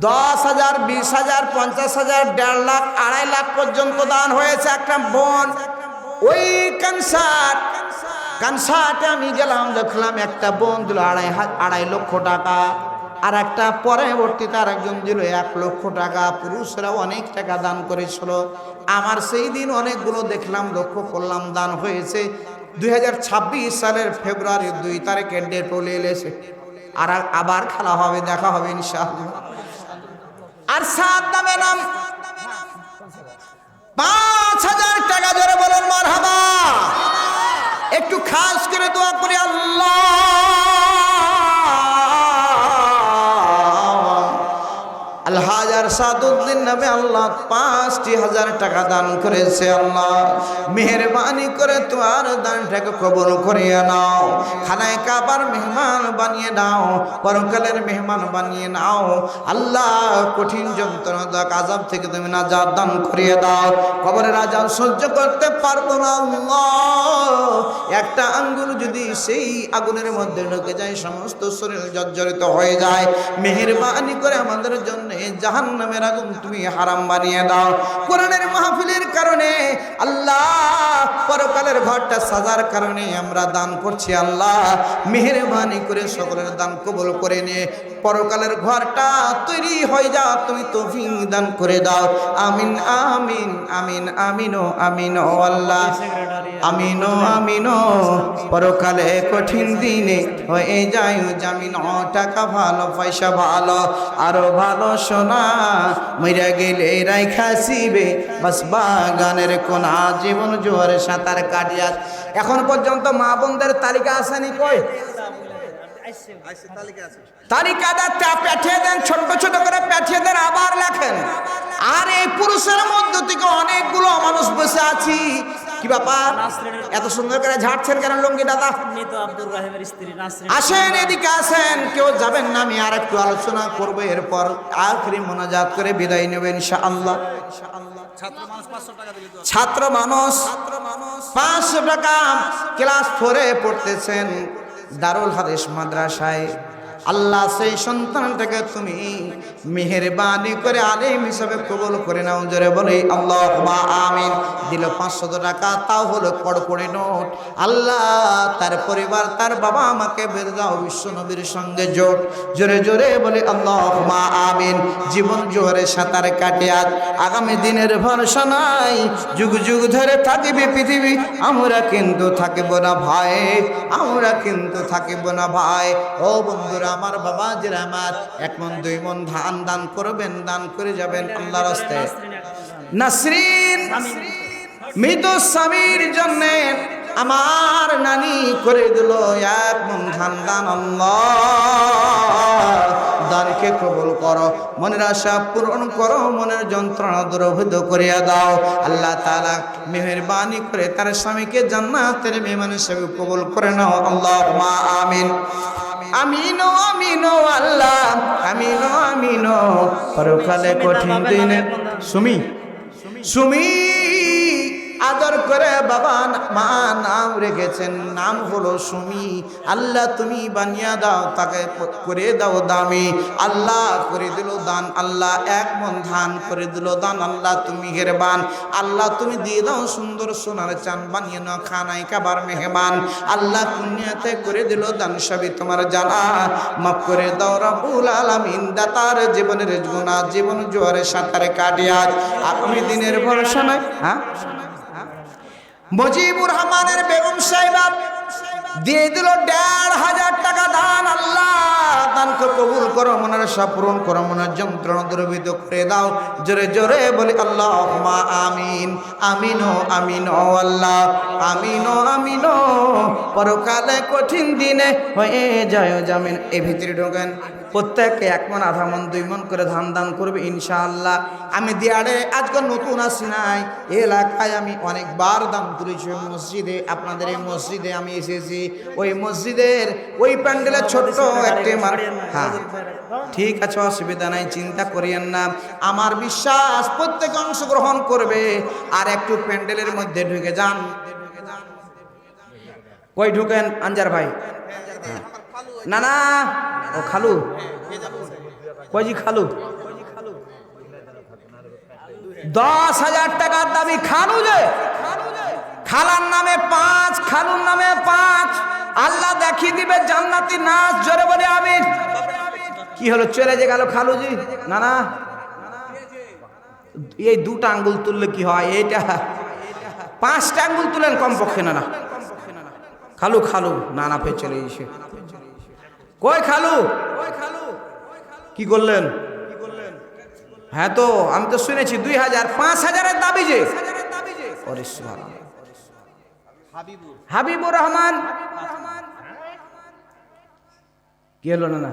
10,000 20,000 50,000 1.5 লাখ 2.5 লাখ পর্যন্ত দান হয়েছে একটা বোন ওই কনসার্টে আমি গেলাম দেখলাম একটা বোন দিল 2.5 লক্ষ টাকা আর একটা পরবর্তীতে আরেকজন দিল 1 লক্ষ টাকা পুরুষরা অনেক টাকা দান করেছিল আমার সেই দিন অনেকগুলো দেখলাম লক্ষ্য করলাম দান হয়েছে 2026 সালের ফেব্রুয়ারি 2 তারিখে ডেট চলে এসেছে আর আবার খেলা হবে দেখা হবে ইনশাআল্লাহ আর সাত নামে নাম 5000 টাকা জোরে বলুন মারহাবা আলহাজ আরশাদউদ্দিন নামে আল্লাহ 5,000 টাকা দান করেছে। আল্লাহ মেহেরবানি করে তোমার দানটাকে কবুল করিয়ে নাও, খানায় কাবার মেহমান বানিয়ে নাও, পরকালের মেহমান বানিয়ে নাও। আল্লাহ কঠিন যন্ত্রণা আযাব থেকে তুমি নাজাত দান করিয়ে দাও। কবরের আযাব সহ্য করতে পারবো না আল্লাহ, একটা আঙ্গুল যদি সেই আগুনের মধ্যে ঢুকে যায় সমস্ত শরীর জর্জরিত হয়ে যায়। মেহেরবানি করে আমাদের জন্য জাহান্নামের আগুন তুমি হারাম বানিয়ে দাও। কোরআনের মাহফিলের কারণে আল্লাহ পরকালের ঘরটা সাজার কারণে আমরা দান করছি। আল্লাহ মেহেরবানি করে সকলের দান কবুল করে নিয়ে পরকালের ঘরটা তৈরি হয়ে যা তুমি তৌফিক দান করে দাও। আমিন আমিন আমিন আমিন ও আমিন ও আল্লাহ আমিন ও আমিন ও পরকালে কঠিন দিনে হয়ে যায় জামিন। টাকা ভালো পয়সা ভালো আরো ভালো সোনা মইরা গেলে রাইখা সিবে বাস বাগানের কোনা জীবন জোয়ারে সাঁতার কাটিয়া। এখন পর্যন্ত মা বোনদের তালিকা আসেনি কই? তালিকাটা পাঠিয়ে দেন, ছোট ছোট করে পাঠিয়ে দেন, আবার লেখেন। আর এই পুরুষের মধ্যে থেকে অনেকগুলো মানুষ বসে আছি, কি ব্যাপার এত সুন্দর করে ঝাড়ছেন কেন লুঙ্গি দাদা? আসেন এদিকে আসেন, কেউ যাবেন না, আমি আর একটু আলোচনা করবো, এরপর আখরি মোনাজাত করে বিদায় নেবেন ইনশাআল্লাহ। ছাত্র মানুষ 500 টাকা, ক্লাস 4-এ পড়তেছেন দারুল হাদিস মাদ্রাসায়। আল্লাহ সেই সন্তানটাকে তুমি মেহেরবানি করে আলেম হিসাবে কবুল করে নাও। জোরে বলে আল্লাহুম্মা আমিন। দিল 500 টাকা, তাও হলো কড়কড়ি নোট। আল্লাহ তার পরিবার, তার বাবা আমাকে বের দাও বিশ্ব নবীর সঙ্গে জোট। জোরে জোরে বলে আল্লাহুম্মা আমিন। জীবন জোরে সাঁতার কাটিয়া আগামী দিনের ভরসা নাই, যুগ যুগ ধরে থাকবে পৃথিবী, আমরা কিন্তু থাকিব না ভাই, আমরা কিন্তু থাকিব না ভাই। ও বন্ধুরা আমার, বাবা যারা আমার 1 মন 2 মন ধান দান করবেন, দান করে যাবেন আল্লাহর রাস্তায়। নাসরিন মৃত স্বামীর জন্য আমার নানি করে দিল 1 মন ধান দান। আল্লাহ দানকে কবুল করো, মনের আশা পূরণ করো, মনের যন্ত্রণা দূরভূত করিয়া দাও। আল্লাহ তাআলা মেহেরবানি করে তার স্বামীকে জান্নাতের মেহমান হিসেবে কবুল করে নাও। আল্লাহুম্মা আমিন আমিন আমিন আল্লাহ আমিন আমিন। পরকালে কঠিন দিনে সুমি সুমি আদর করে বাবা মা নাম রেখেছেন, নাম হলো সুমি। আল্লাহ তুমি বানিয়ে দাও, তাকে করে দাও দামি। আল্লাহ করে দিল দান, আল্লাহ 1 মন ধান করে দিল দান। আল্লাহ তুমি মেহেরবান, আল্লাহ তুমি দিয়ে দাও সুন্দর সোনার চান বানিয়ে নাও খানায় কাবার মেহমান। আল্লাহ দুনিয়াতে করে দিল দান, সবই তোমার জানা, মাফ করে দাও রব্বুল আলামিন। দাতার জীবনের গুনাহ জীবন জোয়ারে সাঁতারে কাটিয়া আগামী দিনের ভরসা নাই। হ্যাঁ, মুজিবুর রহমানের বেগম সাহেবা দিয়ে দিল 1,500 টাকা দান। আল্লাহ দানকে কবুল করো, মনের আশা পূরণ করো, মনের যন্ত্রণা দূরীভূত করে দাও। জোরে জোরে বলি আল্লাহুম্মা আমিন আমিন আমিন ও আল্লাহ আমিন আমিন। পরকালে কঠিন দিনে হয়ে যায় জামিন। এই ভিতরে ঢোকেন, প্রত্যেককে 1 মন 1/2 মন 2 মন করে ধান দান করবে ইনশাআল্লাহ। আমি দিয়াড়ে আজকে নতুন আসি নাই, এলাকায় আমি অনেকবার দান করেছি। মসজিদে, আপনাদের এই মসজিদে আমি এসেছি, ওই মসজিদের ওই প্যান্ডেলের ছোট্ট একটি হ্যাঁ ঠিক আছে, অসুবিধা নাই, চিন্তা করিয়েন না। আমার বিশ্বাস প্রত্যেকে অংশগ্রহণ করবে। আর একটু প্যান্ডেলের মধ্যে ঢুকে যান। কই ঢুকেন আনজার ভাই? না না, ও খালু কইজি খালু 10,000 টাকার দামি খালু, যে খালার নামে 5, খালুর নামে 5। আল্লাহ দেখিয়ে দিবে জান্নাতি নাচ। জোরে বলে আমিন। কি হলো, চলে যে গেল খালুজি? না না, এই 2টা আঙ্গুল তুললে কি হয়? এইটা 5টা আঙ্গুল তুলেন কমপক্ষে। না না খালু খালু না না ফের চলে এসে কই খালু কি করলেন? হ্যাঁ তো আমি তো শুনেছি 2,000 5,000-এর দাবি যে। হাবিবুর রহমান কি হলো? না না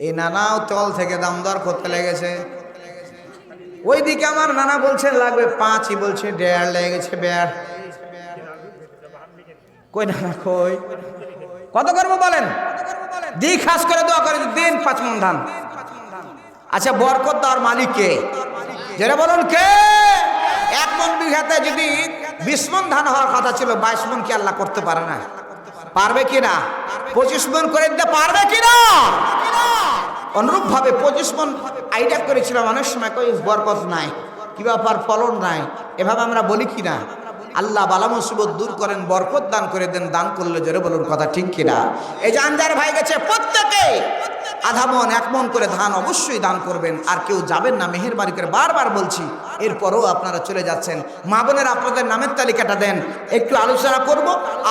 এই নানাও তল থেকে দাম দর করতে লেগেছে। ওইদিকে আমার নানা বলছে লাগবে 5, বলছে 1.5 লেগেছে। 1.5 কই নানা কই, কত করবো বলেন? দি খাস করে দোয়া করে দিন 5 মণ ধান। আচ্ছা বরকত দেওয়ার মালিক কে? যেটা বলুন কে? 1 মণ বিঘাতে যদি 20 মণ ধান হওয়ার কথা ছিল, 22 মণ কি আল্লাহ করতে পারে না? পারবে কিনা? 25 মণ করে দিতে পারবে কিনা? অনুরূপ ভাবে 25 মণ আইডিয়া করেছিলাম, অনেক সময় কই বরকত নাই, কি ব্যাপার ফলন নাই, এভাবে আমরা বলি কিনা? আল্লাহ বালা মুসিবত দূর করেন, বরকত দান করে দেন। দান করলে জোরে বলুন কথা ঠিক কিনা? এই যে আনজার ভাই গেছে, প্রত্যেকে আধা মণ 1 মণ করে ধান অবশ্যই দান করবেন। আর কেউ যাবেন না, মেহেরবানি করে বারবার বলছি। এরপরও আপনারা চলে যাচ্ছেন। মা বোনেরা আপনাদের নামের তালিকাটা দেন, একটু আলোচনা করব,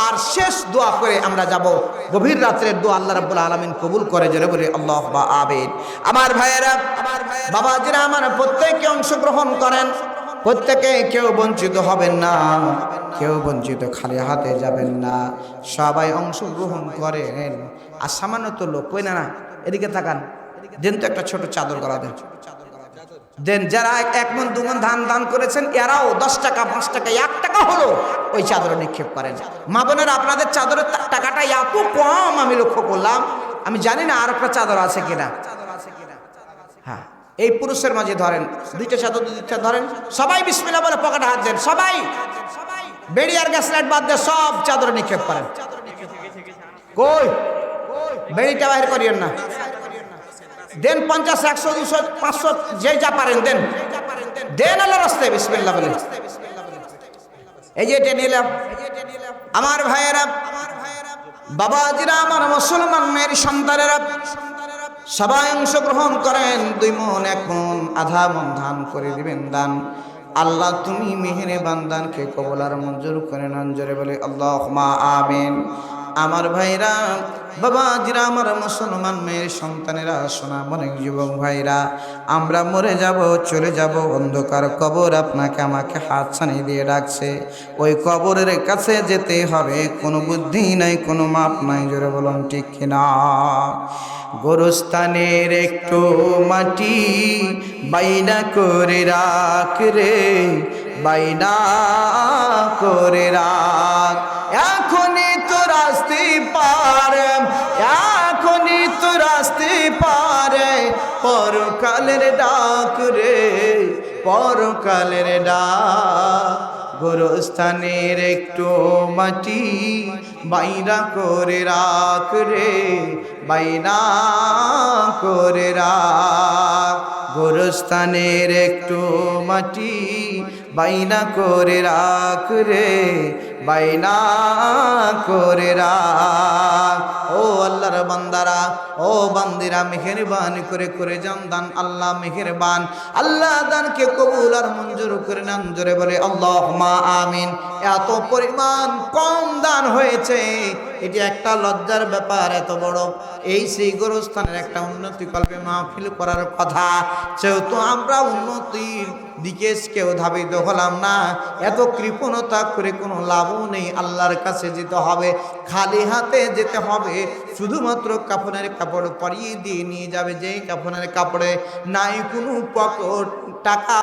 আর শেষ দোয়া করে আমরা যাব। গভীর রাত্রের দোয়া আল্লাহ রাব্বুল আলামিন কবুল করে, জোরে বলি আল্লাহুম্মা আমিন। আমার ভাইয়েরা, বাবাজিরা আমার, প্রত্যেকে অংশগ্রহণ করেন, প্রত্যেকে কেউ বঞ্চিত হবেন না, কেউ বঞ্চিত খালি হাতে যাবেন না, সবাই অংশগ্রহণ করেন। আর সামান্য তো লোক কই না, এদিকে তাকান, দেন তো একটা ছোট চাদর গলা দেন, দেন। যারা 1 মণ 2 মণ ধান দান করেছেন, এরাও 10 টাকা 5 টাকা 1 টাকা হলো ওই চাদরে নিক্ষেপ করেন। মা বোনেরা আপনাদের চাদরের টাকাটা এত কম আমি লক্ষ্য করলাম, আমি জানি না আর একটা চাদর আছে কিনা। হ্যাঁ, এই পুরুষের মাঝে ধরেন 2টা চাদর, 2টা ধরেন, সবাই বিসমিল্লাহ বলে পকেটে হাত দেন, সবাই বেড়ি আর গ্যাস লাইট বাদ দিয়ে সব চাদরে নিক্ষেপ করেন। কই বেড়িটা বাহির করিয়েন না, দেন 50, 100, 200, 500 যে যা পারেন দেন, দেন আল্লাহর রাস্তায় বিসমিল্লাহ বলে। এই যে এটা নিলাম আমার ভাইয়েরা, বাবাজিরা আমার, মুসলমান মেয়ের সন্তানেরা, সবাই অংশগ্রহণ করেন। 2 মণ 1 মণ আধা মণ ধান করে দিবেন দান। আল্লাহ তুমি মেহেরবান, দানকে কবুল আর মঞ্জুর করে নেন, জোরে বলে আল্লাহুম্মা আমিন। আমার ভাইরা, বাবাজিরা আমার, মুসলমান মেয়ের সন্তানেরা, সোনা মনের যুবক ভাইরা, আমরা মরে যাব, চলে যাব, অন্ধকার কবর আপনাকে আমাকে হাত ছানি দিয়ে ডাকছে। ওই কবরের কাছে যেতে হবে, কোনো বুদ্ধি নাই, কোনো মাপ নাই, জোরে বলুন ঠিক কিনা? গোরস্থানের একটু মাটি বাইনা করে রাখ রে, বাইনা করে রাখ। এখনই তো রাস্তে পারে, এখনই তো রাস্তে পারে, পরকালের ডাক রে, পরকালের ডাক। গোরস্থানের একটু মাটি বাইনা করে রাখ রে, বাইনা করে রাখ। গোরস্থানের একটু মাটি বাইনা করে রাখ রে, বাইনা করে রাখ। ও আল্লাহর বান্দারা, ও বান্দিরা, মেহেরবানি করে করে যান দান। আল্লাহ মেহেরবান, আল্লাহ দানকে কবুল আর মঞ্জুর করে নেন, জোরে বলে আল্লাহুম্মা আমিন। এত পরিমাণ কম দান হয়েছে, এটি একটা লজ্জার ব্যাপার। এত বড় এই সেই গোরস্থানের একটা উন্নতি কল্পে মাহফিল করার কথা, সেহেতু আমরা উন্নতির দিকে কেউ ধাবিত হলাম না। এত কৃপণতা করে কোনো লাভও নেই। আল্লাহর কাছে যেতে হবে, খালি হাতে যেতে হবে। শুধুমাত্র কাফনের কাপড় পরিয়ে দিয়ে নিয়ে যাবে, যেই কাফনের কাপড়ে নাই কোনো পকেট, টাকা